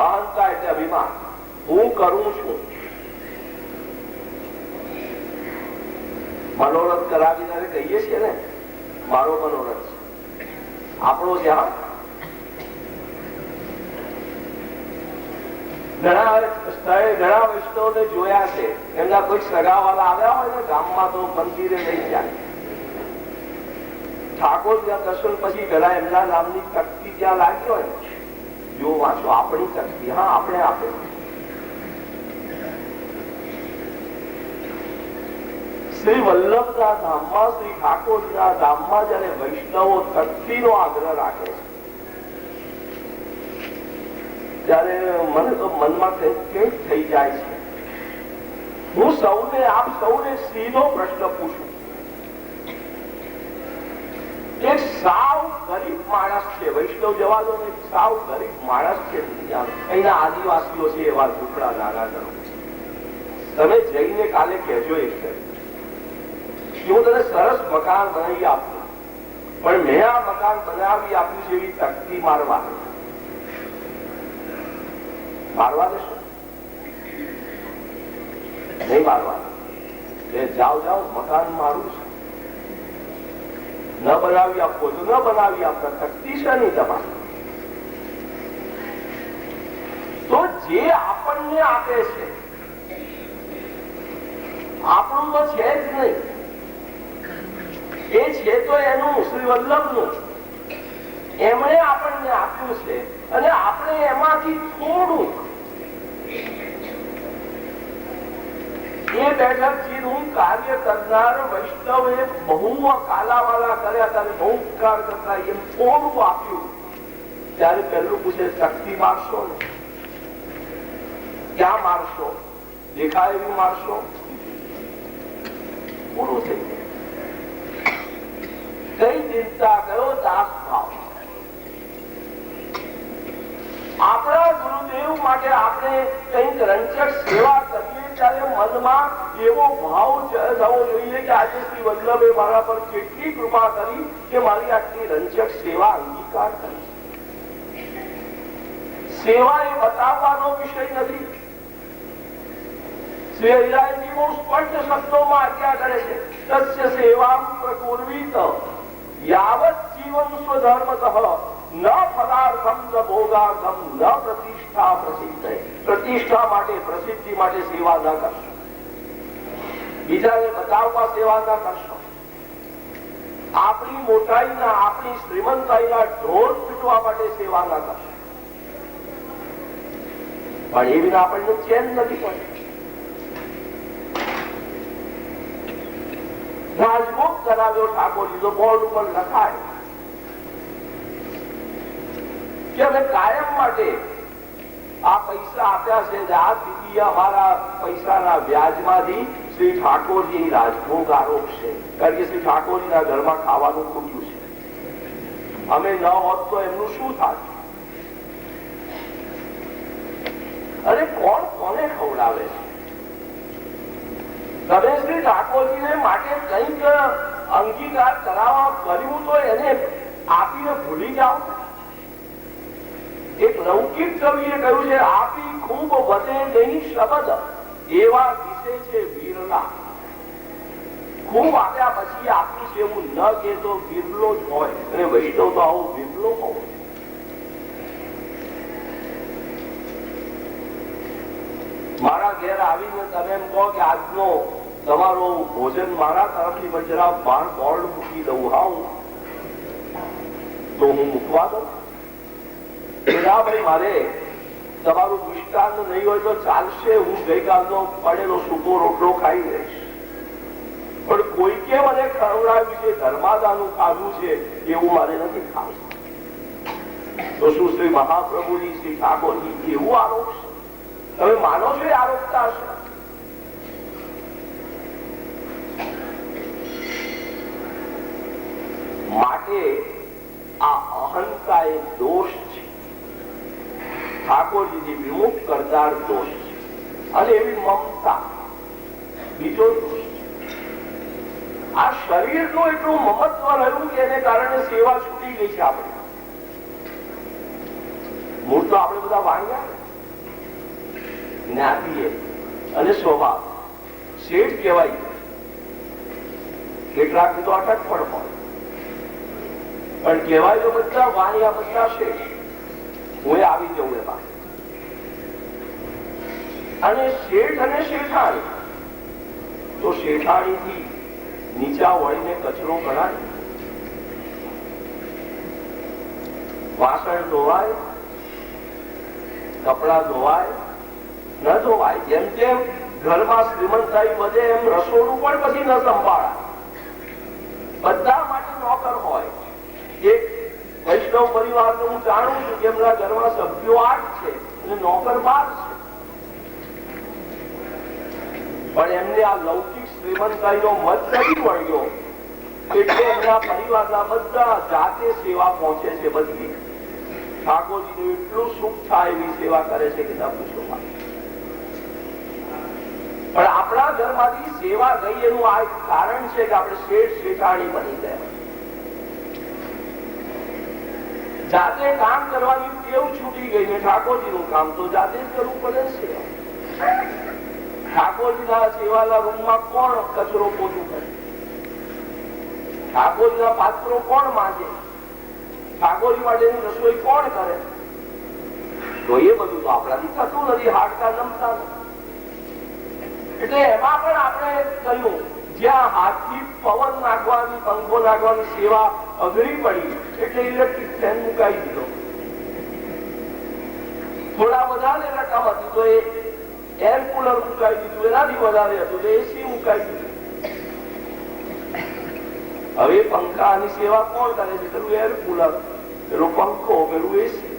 અહંતા એટલે અભિમાન, હું કરું છું. મનોરથ કરાવીને કહીએ છીએ ને, મારો મનોરથ છે, આપણો જ્યાં ઘણા વૈષ્ણવને જોયા છે, એમના કોઈ સગાવાલા આવ્યા હોય ને ગામમાં તો મંદિરે લઈ જાય. ઠાકોર ત્યાં દર્શન પછી પેલા એમના નામની તકતી ત્યાં લાગી હોય ને, જો વાંચો આપણી તકતી, હા આપણે આપે. શ્રી વલ્લભના ધામમાં, શ્રી ઠાકોરના ધામમાં જયારે વૈષ્ણવો તકતીનો આગ્રહ રાખે છે ત્યારે મને તો મનમાં કંઈક થઈ જાય છે. હું સૌને, આપ સૌને સીધો પ્રશ્ન પૂછું. એક સાવ ગરીબ માણસ છે, વૈષ્ણવ જવા દો ને, સાવ ગરીબ માણસ છે, અહીંના આદિવાસીઓ છે, એવા ઝૂંપડા નાના કરો. તમે જઈને કાલે કહેજો એક હું તને સરસ મકાન બનાવી આપું, પણ મેં આ મકાન બનાવી આપ્યું છે એવી તકતી મારવા દેશો? નહીં મારવા. જાઓ જાઓ, મકાન મારું છે, ન બનાવી આપો તો ન બનાવી આપતા, તકતી છે નહીં તમારે. તો જે આપણને આપે છે આપણું તો છે જ નહીં, એ છે તો એનું શ્રી વલ્લભનું, એમણે આપણને આપ્યું છે અને આપણે એમાંથી થોડું એ બેઠકથી નું કાર્ય કરનાર વૈષ્ણવે બહુ કાલાવાલા કર્યા ત્યારે બહુ ઉપકાર કરતા એમ થોડું આપ્યું ત્યારે પહેલું પૂછે શક્તિ મારશો ને? ક્યાં મારશો? દેખાય એવું મારશો? પૂરું થઈ ગયું. કઈ ચિંતા કયો દાસ ભાવ. આપણા ગુરુદેવ માટે આપણે કંઈક રંચક સેવા કરીએ ત્યારે મનમાં એવો ભાવ થવો જોઈએ કે આજે શ્રી વલ્લભે મારા પર કેટલી કૃપા કરી કે મારી આટલી રંચક સેવા અંગીકાર કરી. સેવા એ બતાવવાનો વિષય નથી. શ્રી હરિરાયજી બહુ સ્પષ્ટ શબ્દોમાં આજ્ઞા કરે છે, તસ્ય સેવા પ્રકુર્વીત યાવત જીવન સ્વધર્મતઃ ન ફલાર્થમ ન ભોગાર્થમ ન પ્રતિષ્ઠા પ્રસિદ્ધ. પ્રતિષ્ઠા માટે પ્રસિદ્ધિ માટે સેવા ન કરશો, બીજાને બતાવવા સેવા ન કરશો, આપણી મોટાઈના આપણી શ્રીમંતાઈના ઢોર પીટવા માટે સેવા ન કરશો. પણ એ વિના આપણને ચેન નથી પડતું. રાજભોગ કરાવ્યો ઠાકોરજી તો બોર્ડ ઉપર લખાય કે અમે કાયમ માટે આ પૈસા આપ્યા છે, આ તિથિ અમારા પૈસાના વ્યાજમાંથી શ્રી ઠાકોરજી રાજભોગ આરોપશે, કારણ કે શ્રી ઠાકોરજીના ઘરમાં ખાવાનું ખૂટ્યું છે. અમે ન હોત તો એમનું શું થાય? અરે કોણ કોને ખવડાવે છે? તમે શ્રી ઠાકોરજીને માટે કંઈક અંગીકાર કરાવવા કર્યું તો એને આપીને ભૂલી જાઓ. એક લૌકિક કવિએ કહ્યું છે, આપી ખૂબ વધે નહીં શબ્દ એવા વિશે છે વિરલા. ખૂબ આપ્યા પછી આપી છે એવું ન કહેતો વિરલો જ હોય, અને વૈષ્ણવ તો આવો વિરલો હોવો. મારા ઘેર આવીને તમે એમ કહો કે આજનો તમારો ભોજન મારા તરફથી જરા બાર બોર્ડ મૂકી દઉં, હા તો હું મૂકવા દઉં? ભાઈ મારે તમારું મિષ્ટાન નહીં હોય તો ચાલશે, હું ગઈકાલનો પડેલો સૂકો રોટલો ખાઈ લઈશ, પણ કોઈકે મને ખવડાવ્યું છે, ધર્માદાનું ખાધું છે એવું મારે નથી ખાવું. તો શું શ્રી મહાપ્રભુજી શ્રી ઠાકોરજી એવું આરોપ છે? તમે માનો છો એ આરોપતા હશે? માટે આ અહંતા એ દોષ છે, ઠાકોરજીથી વિમુખ કરનાર દોષ છે. અને એવી મમતા બીજો દોષ છે. આ શરીરનું એટલું મહત્વ રહ્યું કે એને કારણે સેવા છૂટી ગઈ છે. આપણે મૂળ તો આપણે બધા વાણ્યા જ્ઞાતિએ અને સ્વભાવ શેઠ કહેવાય. કેટલાક તો અટક પણ હોય, પણ કહેવાય તો બધા વાણિયા, બધા શેઠ. હું આવી જવું એમાં. અને શેઠ અને શેઠાણી તો શેઠાણી થી નીચા વળીને કચરો ગણાય. વાસણ ધોવાય, કપડા ધોવાય, ન ધોવાય. જેમ જેમ ઘરમાં શ્રીમંતાઈ વધે એમ રસોડું પણ પછી ન સંભાળાય. બધા માટે નોકર હોય. એક વૈષ્ણવ પરિવાર હું જાણું છું કે એમના ઘરમાં સભ્યો 8 છે અને નોકર 12 છે. પણ એમને આ લૌકિક શ્રીમંતાઈનો મત નથી વળ્યો, એટલે એમના પરિવારના બધા જાતે સેવા પહોંચે છે. બધી ઠાકોરજીનું એટલું સુખ થાય એવી સેવા કરે છે કે ના પૂછો. પણ આપણા ઘરમાંથી સેવા ગઈ એનું આ કારણ છે કે આપણે શેઠ શેઠાણી બની ગયા. જાતે કામ કરવાની ટેવ છૂટી ગઈ ને ઠાકોરજીનું કામ તો જાતે જ કરવું પડે છે. ઠાકોરજીના સેવાના રૂમમાં કોણ કચરો પોતું કરે? ઠાકોરજીના પાત્રો કોણ માંગે? ઠાકોરજી માટેની રસોઈ કોણ કરે? તો એ બધું તો આપણાથી થતું નથી, હાડકા નમતા નથી. એટલે એમાં પણ આપણે કહ્યું જ્યાં હાથથી પવન નાખવાની, પંખો નાખવાની સેવા અઘરી પડી એટલે ઇલેક્ટ્રિક ફેન મુકાઈ દીધો. થોડા વધારે રકમ હતી તો એ એર કુલર મુકાઈ દીધું, એનાથી વધારે હતું તો એસી મુકાઈ દીધું. હવે પંખાની સેવા કોણ કરે છે? પેલું એર કુલર, પેલું પંખો, પેલું એસી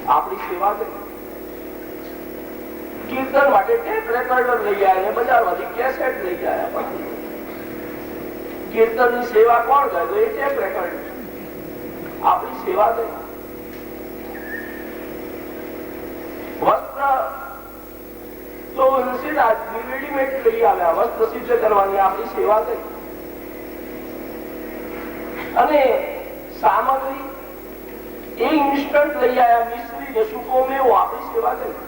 આપણી સેવા કરી. કીર્તન માટે ટેપ રેકોર્ડર લઈ આવ્યા, બજારમાંથી કેસેટ લઈ આવ્યા. કીર્તન ની સેવા કોણ કરે? તો એ ટેપ રેકોર્ડર આપણી સેવા કરી. વસ્ત્ર તો રેડીમેડ લઈ આવ્યા, વસ્ત્ર સિદ્ધ કરવાની આપણી સેવા કરી. અને સામગ્રી એ ઇન્સ્ટન્ટ લઈ આવ્યા, મિશ્રી ને સૂકો મેવો આપણી સેવા કરી.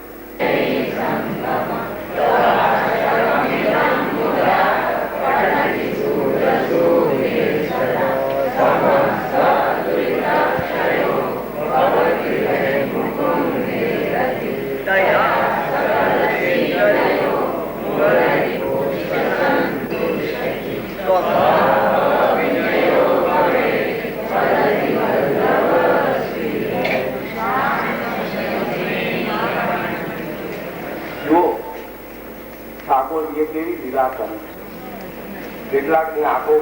કેટલાક ની આંખો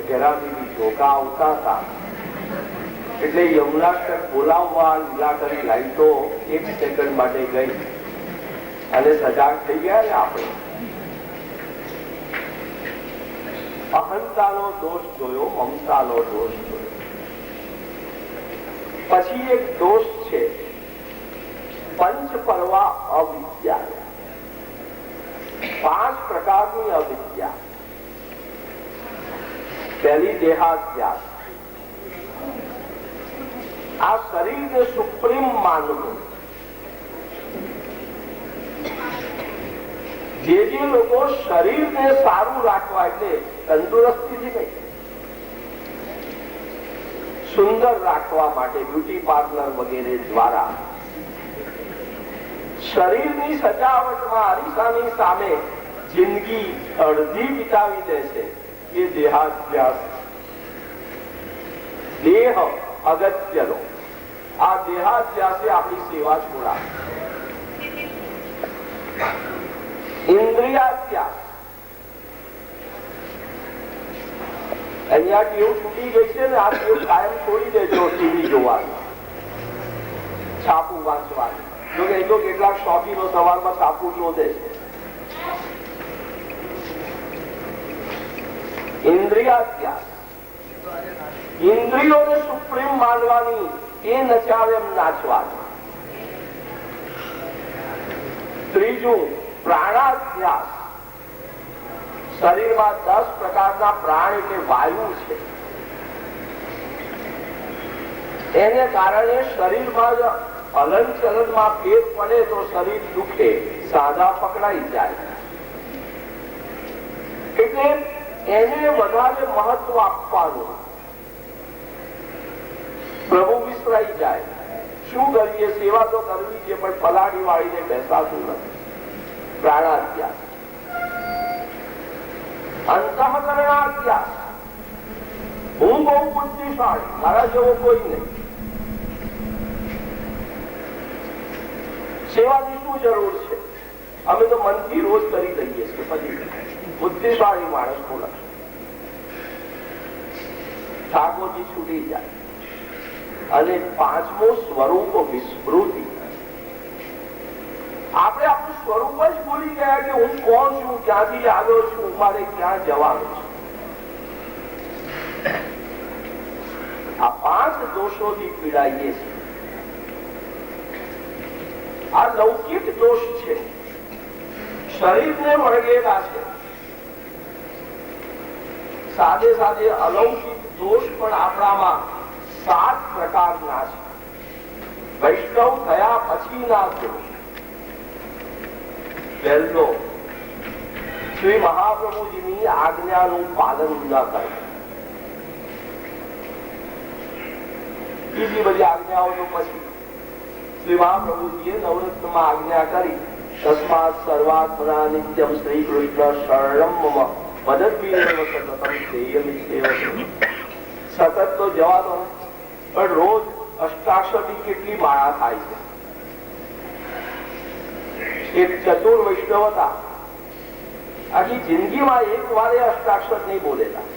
ઘેરાવી ઝોકા આવતા હતા એટલે યમુનાષ્ટક બોલાવવા લીલાકરી લાઈટો 1 સેકન્ડ માટે ગઈ અને સજાગ થઈ ગયા ને આપણે. અહંતાનો દોષ જોયો, મમતાનો દોષ જોયો. પછી એક દોષ છે પંચ પર્વા અવિદ્યા. 5 પ્રકારની અવિદ્યા. પહેલી દેહાધ્યાસ. આ શરીરને સુપ્રીમ માનવું. જે લોકો શરીરને સારું રાખવા એટલે તંદુરસ્તીથી નહીં, સુંદર રાખવા માટે બ્યુટી પાર્લર વગેરે દ્વારા શરીરની સજાવટમાં અરીસાની સામે જિંદગી અડધી વિતાવી દે છે એ દેહાધ્યાસ. દેહ અગત્યનો. આ દેહાધ્યાસે આપણી સેવા છોડાવે. ઇન્દ્રિયાધ્યાસ. અહીંયા ટેવ છૂટી ગઈ છે ને, આ ટેવ કાયમ છોડી દેજો. ટીવી જોવાનું, છાપું વાંચવાનું. જો કે તો કેટલાક શોખીનો સવારમાં છાપું શોધે છે. ઇન્દ્રિયાધ્યાસ. ઇન્દ્રિયોને સુપ્રીમ માનવાની, એ નચાવે એમ નાચવાનું. ત્રીજું પ્રાણાધ્યાસ. શરીરમાં 10 પ્રકારના પ્રાણ એટલે વાયુ છે. એને કારણે શરીરમાં હલન ચલનમાં ફેર પડે તો શરીર દુખે, સાદા પકડાઈ જાય. એટલે એને વધારે મહત્વ આપવાનું. પ્રભુ વિસરાઈ જાય. શું કરીએ? સેવા તો કરવી છે પણ પલાડી વાળીને બેસાતું નથી. પ્રાણાધ્યાસ. અંતઃકરણાધ્યાસ. હું બહુ બુદ્ધિશાળી, મારા જેવો કોઈ નહીં. સેવાની શું જરૂર છે? અમે તો મનથી રોજ કરી દઈએ છીએ. પછી બુદ્ધિશાળી માણસ બોલે, ઠાકોરજી છૂટી જાય. અને 5મું સ્વરૂપ વિસ્મૃતિ. આપણે આપણું સ્વરૂપ જ ભૂલી ગયા કે હું કોણ છું, ક્યાંથી આવ્યો છું, મારે ક્યાં જવાનું છે. આ 5 દોષોથી પીડાઈએ છીએ. આ લૌકિક દોષ છે, શરીરને વળગેલા છે. સાથે સાથે અલૌકિક દોષ પણ આપણામાં 7 પ્રકારના છે. વૈષ્ણવ થયા પછીના દોષ. પહેલો, શ્રી મહાપ્રભુજીની આજ્ઞાનું પાલન ન કરે. બીજી બધી આજ્ઞાઓ તો પછી. શ્રી મહાપ્રભુજીએ નવરત્નમાં આજ્ઞા કરી, તસ્માત સર્વાત્મના નિત્યમ શ્રી કૃષ્ણ શરણમ મમ મદદ્ભીરેવ સતતમ શ્રેયમિત્યેવ. સતત તો જવા દો, પણ રોજ અષ્ટાક્ષરની કેટલી માળા થાય છે. એક ચતુર વૈષ્ણવ હતા, આખી જિંદગીમાં એક વાર અષ્ટાક્ષર નહીં બોલેલા.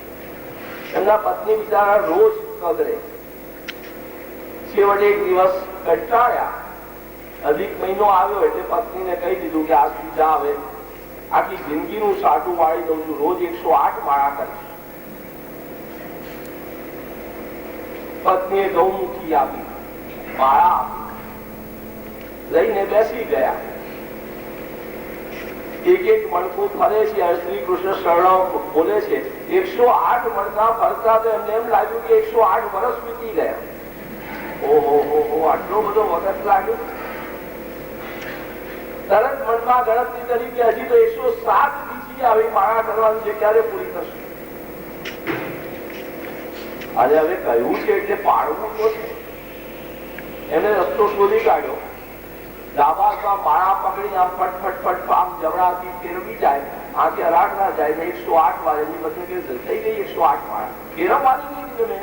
એમના પત્ની બિચારા રોજ કગરે. છેવટે એક દિવસ કંટાળ્યા, અધિક મહિનો આવ્યો એટલે પત્નીને કહી દીધું કે આજથી જા, હવે આખી જિંદગીનું સાટું વાળી દઉં છું, રોજ 108 માળા કરીશ. પત્નીએ ગૌમુખી આપી, માળા આપી, લઈને બેસી ગયા. એક એક મણકું ફરે છે, શ્રી કૃષ્ણ શરણમ બોલે છે. 108 મણકા ફરતા તો એમને એમ લાગ્યું કે 108 વર્ષ વીતી ગયા. ઓહો, આટલો બધો વખત લાગ્યો. તરત મનમાં ગણતરી કરી કે હજી તો 107 બીજી આવી માળા કરવાની છે, ક્યારે પૂરી થશે? અને હવે કહ્યું છે એટલે પાડવું તો છે. એને રસ્તો શોધી કાઢ્યો. ડાબા હાથમાં માળા પકડી આમ ફટ આમ જમણાથી ફેરવી જાય, આંખે હરાટ ના જાય ને 108 વાર એની બધે કે થઈ ગઈ 108 માળા ફેરવવાની નહીં. તમે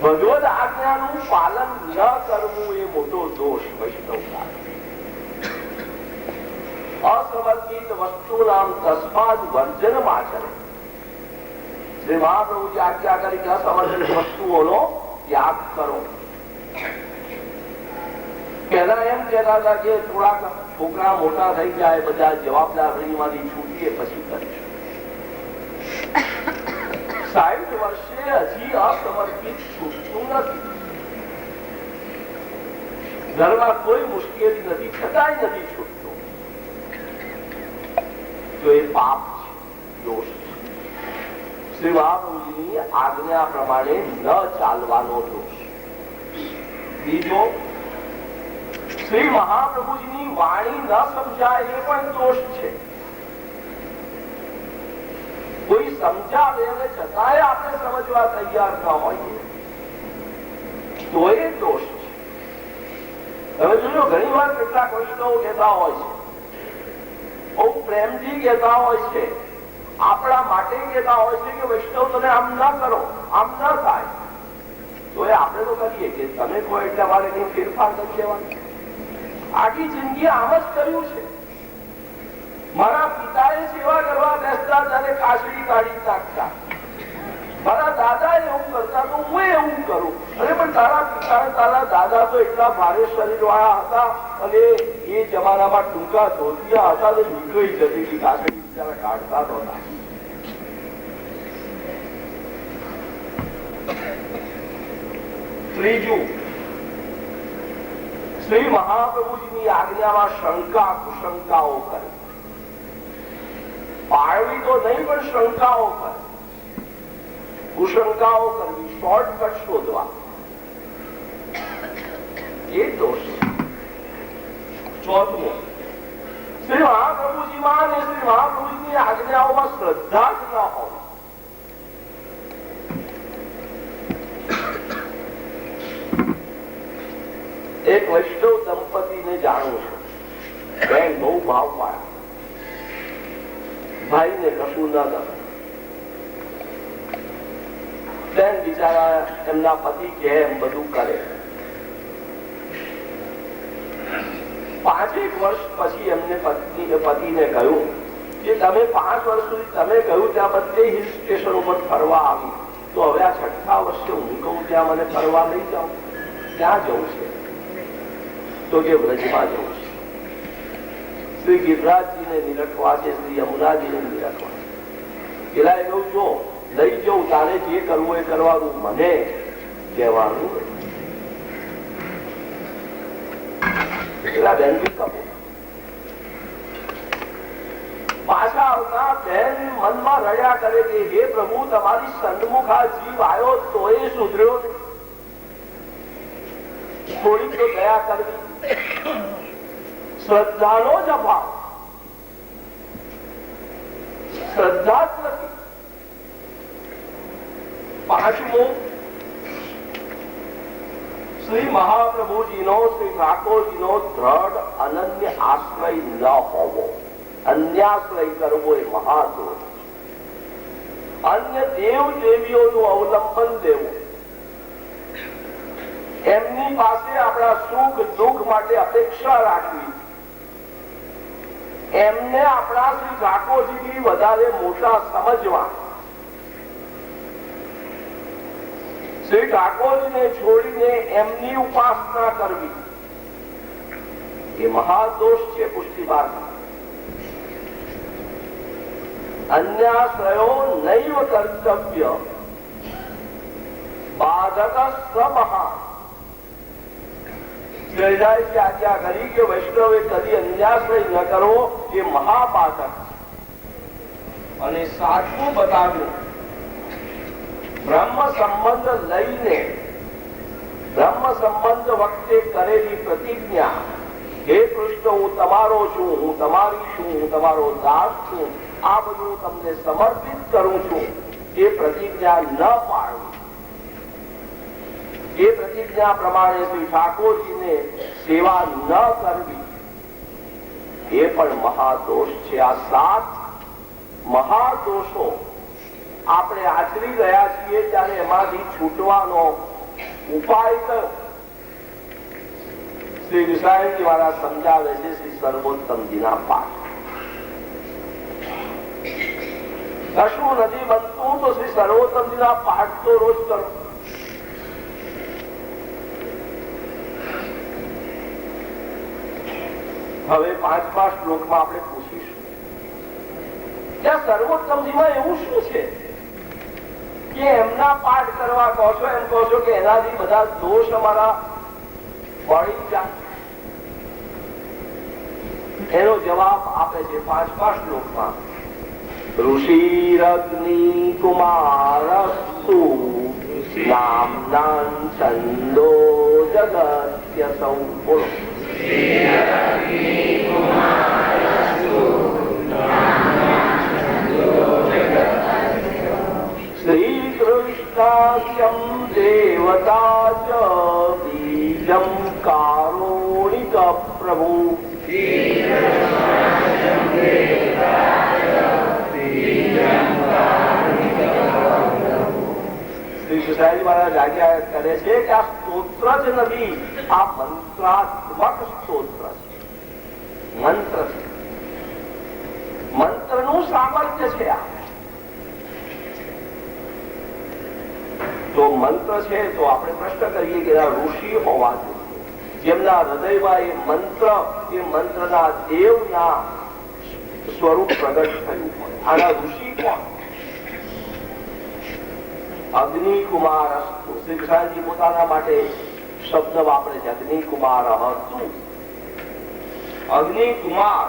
ભગવદ આજ્ઞાનું પાલન ન કરવું એ મોટો દોષ વૈષ્ણવતા. અસમર્પિત વસ્તુનામ તસ્માદ વર્જન આચરે. શ્રી મહાપ્રભુજી આજ્ઞા કરી કે અસમર્પિત વસ્તુઓનો ત્યાગ કરો. પેલા એમ કહેતા હતા કે થોડાક છોકરા મોટા થઈ જાય, બધા જવાબદારીમાંથી છૂટીએ પછી કરીશું. 60 વર્ષે હજી અસમર્પિત છૂટતું નથી. ઘરમાં કોઈ મુશ્કેલી નથી, છતાંય નથી છૂટતું. તો એ પાપ છે, દોષ છે. શ્રી મહાપ્રભુજીની આજ્ઞા પ્રમાણે ન ચાલવાનો દોષ. બીજો, શ્રી મહાપ્રભુજીની વાણી ન સમજાય એ પણ દોષ છે. કોઈ સમજાવે અને છતાંય આપણે સમજવા તૈયાર ન હોઈએ તો એ દોષ છે. હવે જોજો, ઘણી વાર કેટલાક વૈષ્ણવો કહેતા હોય છે, બહુ પ્રેમથી કહેતા હોય છે, આપણા માટે કહેતા હોય છે કે વૈષ્ણવ તમે આમ ન કરો, આમ ન થાય. તો એ આપણે તો કરીએ કે તમે કહો એટલે મારે કઈ ફેરફાર કરી દેવાનું. આખી જિંદગી આમ જ કર્યું છે. મારા પિતાએ સેવા કરવા બેસતા ત્યારે કાશડી કાઢી નાખતા. મારા દાદા એવું કરતા તો હું એવું કરું. અરે પણ તારા પિતા તારા દાદા તો એટલા ભારે શરીર વાળા હતા અને એ જમાનામાં ટૂંકા ધોતિયા હતા તો નીકળી જતી હતી, કાશડી બિચારા કાઢતા નહોતા. ત્રીજું, શ્રી મહાપ્રભુજીની આજ્ઞામાં શંકા કુશંકાઓ કરે. પાળવી તો નહીં પણ શંકાઓ કરે, કુશંકાઓ કરવી, શોર્ટકટ શોધવા, એ દોષ. ચોથું, શ્રી મહાપ્રભુજીમાં અને શ્રી મહાપ્રભુજીની આજ્ઞાઓમાં શ્રદ્ધા જ ન હોય. એક વૈષ્ણવ દંપતીને જાણું છું, બેન બહુ ભાવવાળા, ભાઈને કશું ના ગમે. બેન બિચારા એમના પતિ કે એમ બધું કરે. 5 વર્ષ પછી એમને પતિને કહ્યું કે તમે 5 વર્ષ સુધી તમે કહ્યું ત્યાં બધે હિલ સ્ટેશન ઉપર ફરવા આવી, તો હવે આ 6થા વર્ષે હું કહું ત્યાં મને ફરવા લઈ જાઉં, ક્યાં જવું છે? તો કે વ્રજમાં જવું છે. શ્રી ગિરિરાજજીને નિરખવા છે, શ્રી યમુનાજીને નિરખવા છે. પેલા એવું જો લઈ જવું, તારે જે કરવું એ કરવાનું, મને કહેવાનું. પેલા બેન પાછા આવતા બેન મનમાં રડ્યા કરે કે હે પ્રભુ, તમારી સન્મુખ આ જીવ આવ્યો તો એ સુધર્યો નહીં. થોડીક તો દયા કરવી. શ્રદ્ધાનો જ અભાવ, શ્રદ્ધા જ નથી. 5મું, શ્રી મહાપ્રભુજીનો, શ્રી ઠાકોરજીનો દ્રઢ અનન્ય આશ્રય ન હોવો, અન્યાશ્રય કરવો એ મહાદોષ. અન્ય દેવ દેવીઓનું અવલંબન લેવું, એમની પાસે આપણા સુખ દુઃખ માટે અપેક્ષા રાખવી, એમને આપણા શ્રી ઠાકોરજીથી વધારે મોટા સમજવા, શ્રી ઠાકોરજીને છોડીને એમની ઉપાસના કરવી એ મહાદોષ છે પુષ્ટિમાર્ગ. અન્યાશ્રયો નૈવ કર્તવ્ય બાધક સમહા. આજ્ઞા કરી કે વૈષ્ણવે કદી અન્યાશ્રય ન કરવો એ મહાબાધક. અને સાચું બતાવ્યું, બ્રહ્મ સંબંધ લઈને, બ્રહ્મ સંબંધ વખતે કરેલી પ્રતિજ્ઞા, હે કૃષ્ણ હું તમારો છું, હું તમારી છું, હું તમારો દાસ છું, આ બધું તમને સમર્પિત કરું છું, એ પ્રતિજ્ઞા ન પાડવી, એ પ્રતિજ્ઞા પ્રમાણે શ્રી ઠાકોરજીને સેવા ન કરવી એ પણ મહાદોષ છે. આ 7 મહાદોષો આપણે આચરી રહ્યા છીએ ત્યારે એમાંથી છૂટવાનો ઉપાય કયો? શ્રી વિસાયજી દ્વારા સમજાવે છે શ્રી સર્વોત્તમજીના પાઠ. કશું નથી બનતું તો શ્રી સર્વોત્તમજીના પાઠ તો રોજ કરો. હવે 5 શ્લોકમાં આપણે પૂછીશું કે સર્વોત્તમજીમાં એવું શું છે કે એમના પાઠ કરવા કહો છો, એમ કહો છો કે એનાથી બધા દોષ અમારા બળી જાય? એનો જવાબ આપે છે 5 શ્લોકમાં. ઋષિરગ્નિ કુમારસ્તુ નામ્નાં છંદો જગત્યસૌ. બોલો. શ્રી કૃષ્ણાસ્યમ દેવતા ચ બીજં કારુણિક પ્રભુ. શ્રી સુધાજી મહારાજ આજ્ઞા કરે છે કે આ સ્તોત્ર જ નથી, આ મંત્રાત્મક સ્તોત્ર છે, મંત્ર છે, મંત્રનું સામર્થ્ય છે. આ તો મંત્ર છે તો આપણે પ્રશ્ન કરીએ કે ઋષિ હોવા જોઈએ, જેમના હૃદયમાં એ મંત્રના દેવના સ્વરૂપ પ્રગટ થયું હોય. આના ઋષિ કોણ? અગ્નિ કુમાર અસ્તુ. શ્રી કૃષ્ણજી પોતાના માટે શબ્દ વાપરે છે, અગ્નિ કુમાર હતું. અગ્નિ કુમાર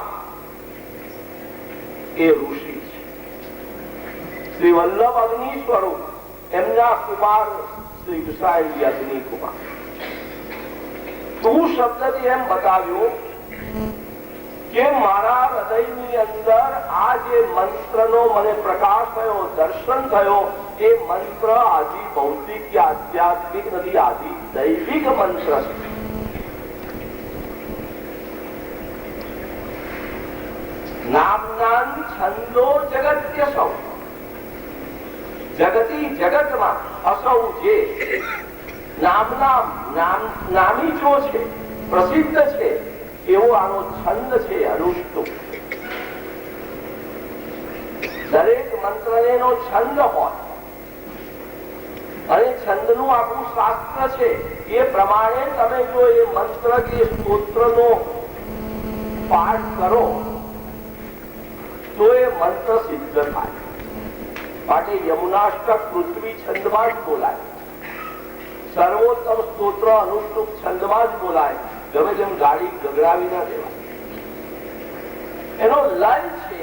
એ ઋષિ છે. શ્રી વલ્લભ અગ્નિ સ્વરૂપ, એમના કુમાર શ્રી કૃષ્ણજી અગ્નિ કુમાર. તું શબ્દથી એમ બતાવ્યું કે મારા હૃદયની અંદર આ જે મંત્રનો મને પ્રકાશ થયો, દર્શન થયો, એ મંત્ર આદિ ભૌતિક કે આધ્યાત્મિક નથી, આદિ દૈવિક મંત્ર છે. નામનાં છંદો જગત્યસૌ. જગતી જગતમાં અસૌ જે નામી જો છે, પ્રસિદ્ધ છે, એવો આનો છંદ છે અનુષ્ટુપ. દરેક મંત્રને નો છંદ હોય અને છંદનું આખું શાસ્ત્ર છે. એ પ્રમાણે તમે જો એ મંત્ર કે સ્તોત્રનો પાઠ કરો તો એ મંત્ર સિદ્ધ થાય. માટે યમુનાષ્ટક પૃથ્વી છંદમાં જ બોલાય, સર્વોત્તમ સ્તોત્ર અનુષ્ટુપ છંદમાં જ બોલાય. ગમે તેમ ગાડી ગગડાવી ના દેવાય. એનો લય છે,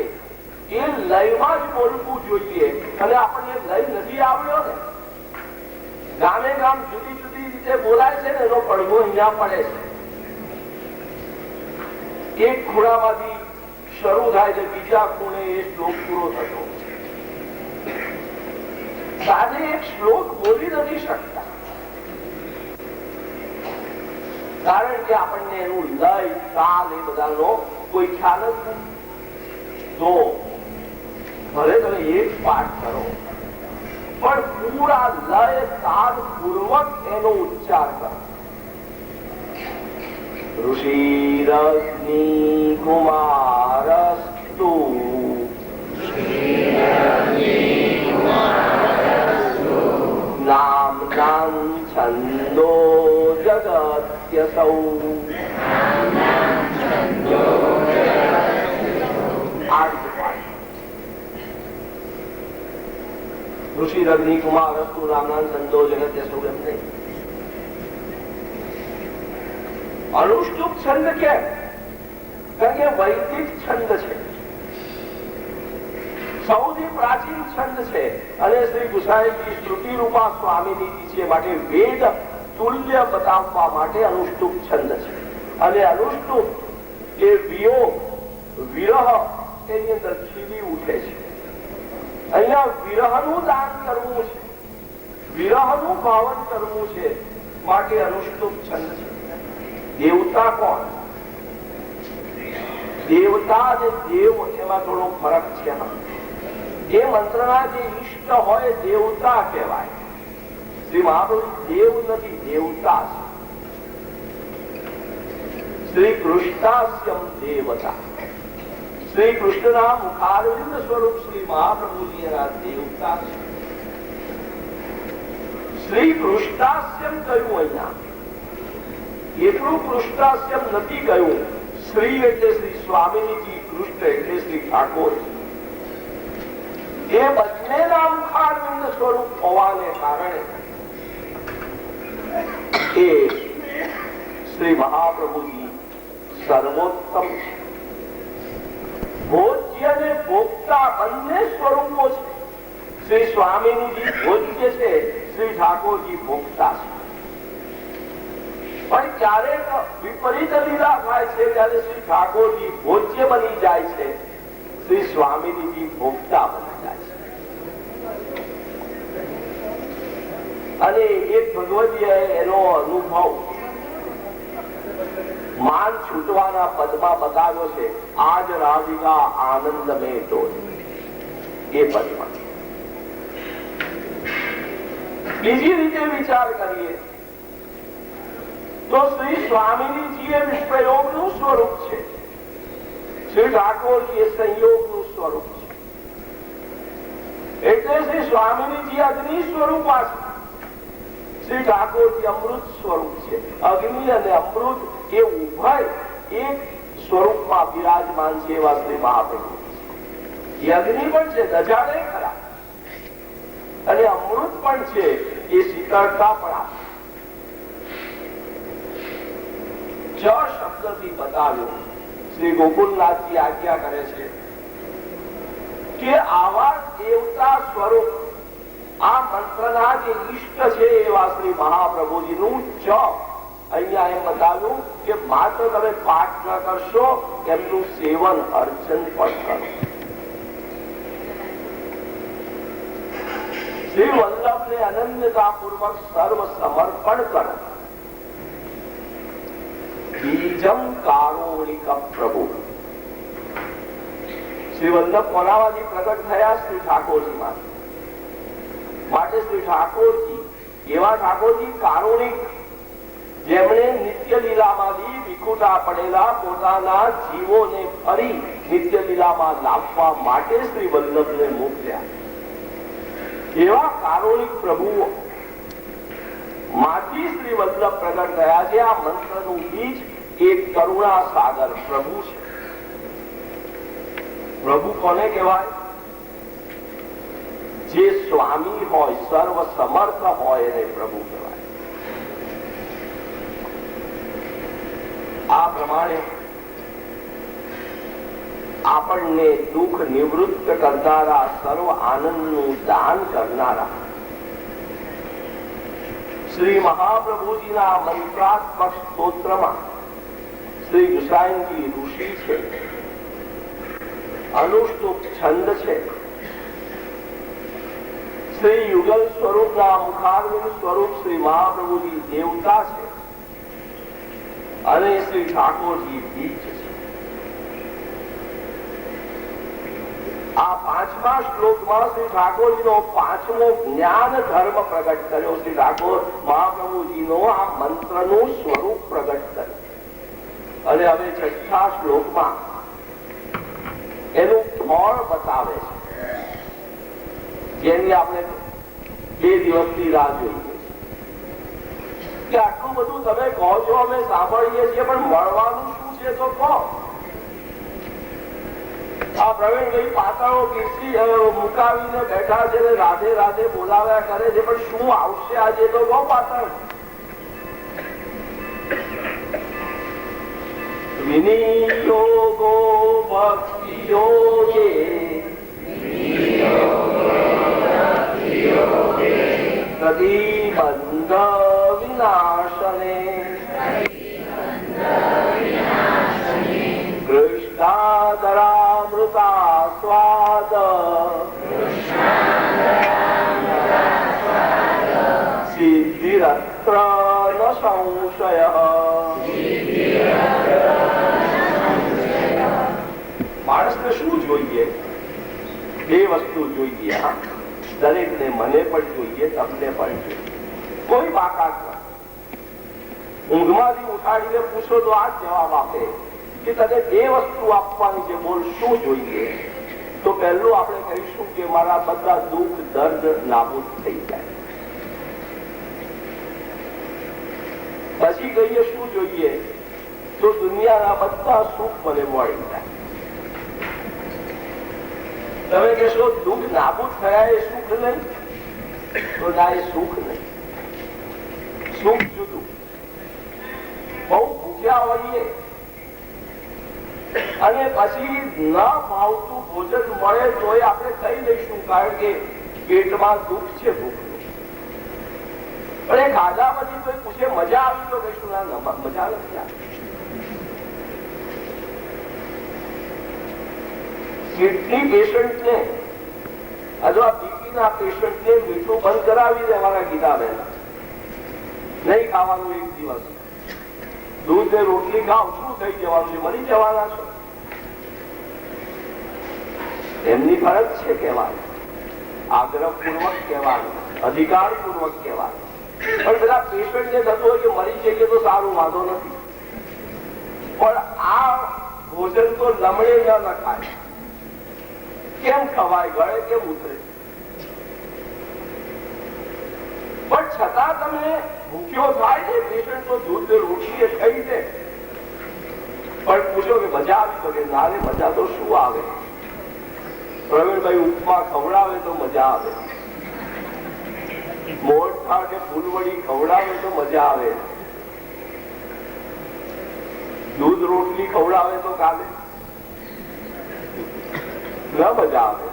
એ લયમાં જ બોલવું જોઈએ. અને આપણને લય નથી આવ્યો ને, ગામે ગામ જુદી જુદી રીતે બોલાય છે ને, એનો પડઘો અહીંયા પડે છે. એક ખૂણામાંથી શરૂ થાય છે, બીજા ખૂણે એ શ્લોક પૂરો થતો. સાદે એક શ્લોક બોલી નથી શકતા. કારણ કે આપણને એનું લય તાલ એ બધાનો કોઈ ખ્યાલ જ નથી. તો ભલે તમે એક પાઠ કરો પણ પૂરા લય તાલ પૂર્વક એનો ઉચ્ચાર કરો. ઋષિરગ્નિ કુમારસ્તુ નામ્નાં છંદો જગત્યસૌ. ઋષિરગ્નિ કુમારસ્તુ નામ્નાં છંદો જગત્યસૌ. એમ નહીં. અનુષ્ટુપ છંદ કેમ? કારણ કે વૈદિક છંદ છે, સૌથી પ્રાચીન છંદ છે અને શ્રી ગુસાઈજી શ્રુતિ રૂપા સ્વામીની છે માટે વેદ તુલ્ય બતાવવા માટે અનુષ્ટુપ છંદ છે. અને અનુષ્ટુપ એ વિયોગ વિરહ એની અંદર ખીલી ઉઠે છે. અહીંયા વિરહનું દાન કરવું છે, વિરહનું ભાવન કરવું છે માટે અનુષ્ટુપ છંદ છે. દેવતા કોણ? દેવતા જે દેવ એમાં થોડો ફરક છે. એ મંત્રના જે ઈષ્ટ હોય દેવતા કહેવાય. શ્રી મહાપ્રભુ દેવ નથી, દેવતા છે. શ્રી કૃષ્ણાસ્યમ દેવતા. શ્રી કૃષ્ણના મુખારવિંદ સ્વરૂપ શ્રી મહાપ્રભુજી એના દેવતા છે. શ્રી કૃષ્ણાસ્યમ કહ્યું અહીંયા. એટલું કૃષ્ણાસ્યમ નથી કહ્યું. શ્રી એટલે શ્રી સ્વામિનીજી, કૃષ્ણ એટલે શ્રી ઠાકોર. એ બંનેના મુખારવિંદ સ્વરૂપ હોવાને કારણે એ શ્રી મહાપ્રભુજી સર્વોત્તમ છે. ભોજ્ય અને ભોગતા બંને સ્વરૂપો છે. શ્રી સ્વામિનીજી ભોજ્ય છે, શ્રી ઠાકોરજી ભોગતા છે. પણ ક્યારેક વિપરીત લીલા થાય છે ત્યારે શ્રી ઠાકોરજી ભોજ્ય બની જાય છે, શ્રી સ્વામિનીજી ભોગતા બની જાય છે. અને એક ભગવતીએ એનો અનુભવ માન છૂટવાના પદમાં બતાવ્યો છે. આજ રાધિકા આનંદ મેં ડોલ, એ પદમાં. બીજી રીતે વિચાર કરીએ તો શ્રી સ્વામિનીજી એ વિપ્રયોગનું સ્વરૂપ છે, શ્રી ઠાકોરજી એ સંયોગનું સ્વરૂપ છે. એટલે શ્રી સ્વામિનીજી અગ્નિ સ્વરૂપા છે, શ્રી ઠાકોરજી અમૃત સ્વરૂપ છે. અગ્નિ અને અમૃત એ ઉભય એક સ્વરૂપમાં બિરાજમાન છે એવા શ્રી મહાપ્રભુ. એ અગ્નિ પણ છે, દજાડે ખરા, અને અમૃત પણ છે, એ શીતળતા પણ આપે. જ શબ્દથી બતાવ્યો. શ્રી ગોકુલનાથજી આજ્ઞા કરે છે કે આવા દેવતા સ્વરૂપ આ મંત્રના જે ઈષ્ટ છે એવા શ્રી મહાપ્રભુજીનું જ અહીંયા એમ બતાવ્યું કે માત્ર તમે પાઠ ન કરશો, એમનું સેવન અર્ચન પણ કરો. શ્રી વલ્લભને અનન્યતા પૂર્વક સર્વ સમર્પણ કરો. બીજમ કારુણિક પ્રભુ. શ્રી વલ્લભ કોનામાંથી પ્રગટ થયા? શ્રી ઠાકોરજી માટે શ્રી ઠાકોરજી એવા ઠાકોરજી કારુણિક, જેમણે નિત્ય લીલામાંથી વિખૂટા પડેલા પોતાના જીવોને ફરી નિત્ય લીલામાં લાવવા માટે શ્રી વલ્લભને મોકલ્યા. એવા કારુણિક પ્રભુઓ માંથી શ્રી વલ્લભ પ્રગટ થયા છે. આ મંત્રનું બીજ એક કરુણા સાગર પ્રભુ છે. પ્રભુ કોને કહેવાય? જે સ્વામી હોય, સર્વ સમર્થ હોય એને પ્રભુ કહેવાય. આ પ્રમાણે આપણને દુઃખ નિવૃત્ત કરનારા, સર્વ આનંદનું દાન કરનારા શ્રી મહાપ્રભુજીના મંત્રાત્મક સ્તોત્રમાં શ્રી ગુસાઈજી ઋષિ છે, અનુષ્ટુપ છંદ છે. શ્રી યુગલ સ્વરૂપના મુખારવિંદ સ્વરૂપ શ્રી મહાપ્રભુજી દેવતા છે. અને શ્રી ઠાકોરજી બીજ છે. આ 5મા શ્લોકમાં શ્રી ઠાકોરજીનો 5મો જ્ઞાન ધર્મ પ્રગટ કર્યો. શ્રી ઠાકોર મહાપ્રભુજીનો આ મંત્રનું સ્વરૂપ પ્રગટ કર્યું. અને હવે 6થા શ્લોકમાં એનું ફળ બતાવે છે, જેની આપણે 2 દિવસની રાહ જોઈએ કે આટલું બધું તમે કહો છો, અમે સાંભળીએ છીએ, પણ મળવાનું શું છે તો કહો. આ પ્રવીણભાઈ પાતળો કીર્તિ મુકાવીને બેઠા છે, રાધે રાધે બોલાવ્યા કરે છે, પણ શું આવશે આજે તો કહો. પાતળ વિનિયોગો ભક્તિ યોગે પ્રતિબંધ વિનાશને કૃષ્ણાદરામૃતા સ્વાદ સિદ્ધિરત્ર ન સંશય. માણસને શું જોઈએ? 2 વસ્તુ જોઈએ. દરેકને, મને પણ જોઈએ, તમને પણ જોઈએ. કોઈ બાકાત નથી. ઊંઘમાંથી ઉઠાડીને પૂછો તો આ જ જવાબ આપે કે તને 2 વસ્તુ આપવાની છે, બોલ શું જોઈએ? તો પહેલું આપણે કહીશું કે મારા બધા દુઃખ દર્દ નાબૂદ થઈ જાય. પછી કહીએ શું જોઈએ? તો દુનિયાના બધા સુખ મને મળી જાય. તમે કહેશો દુઃખ નાબૂદ થયા એ સુખ નહીં? તો ના, એ સુખ નહીં. સુખ જુદું. બહુ ભૂખ્યા હોઈએ અને પછી ન ભાવતું ભોજન મળે તો આપણે કહી દઈશું, કારણ કે પેટમાં દુઃખ છે, ભૂખનું. પણ એ ખાધા પછી કોઈ પૂછે મજા આવી તો કહીશું ના, મજા નથી આવી. કિડની પેશન્ટને અથવા બીપીના પેશન્ટને મીઠું બંધ કરાવી દેવાના ગીતાબેન. નહીં ખાવાનું 1 દિવસ. દૂધ ને રોટલી ખાવ, શું થઈ જવાનું છે? મરી જવાના છો. એમની ફરજ છે કહેવાનું, આગ્રહપૂર્વક કહેવાનું, અધિકારપૂર્વક કહેવાનું. પણ પેલા પેશન્ટને થતું હોય કે મરી જઈએ તો સારું, વાંધો નથી, પણ આ ભોજન તો લમડે ન નખાય. કેમ ખવાય? ગળે કેમ ઉતરે? પણ છતાં તમે ભૂખ્યો થાય છે પેશન્ટ તો દૂધ રોટલી એ ખાઈ દે. પણ પૂછો કે મજા આવી તો કે ના રે, મજા તો શું આવે? પ્રવીણભાઈ ઉપમા ખવડાવે તો મજા આવે, મોહનથાળ કે ફૂલવડી ખવડાવે તો મજા આવે, દૂધ રોટલી ખવડાવે તો કાલે ન મજા આવે.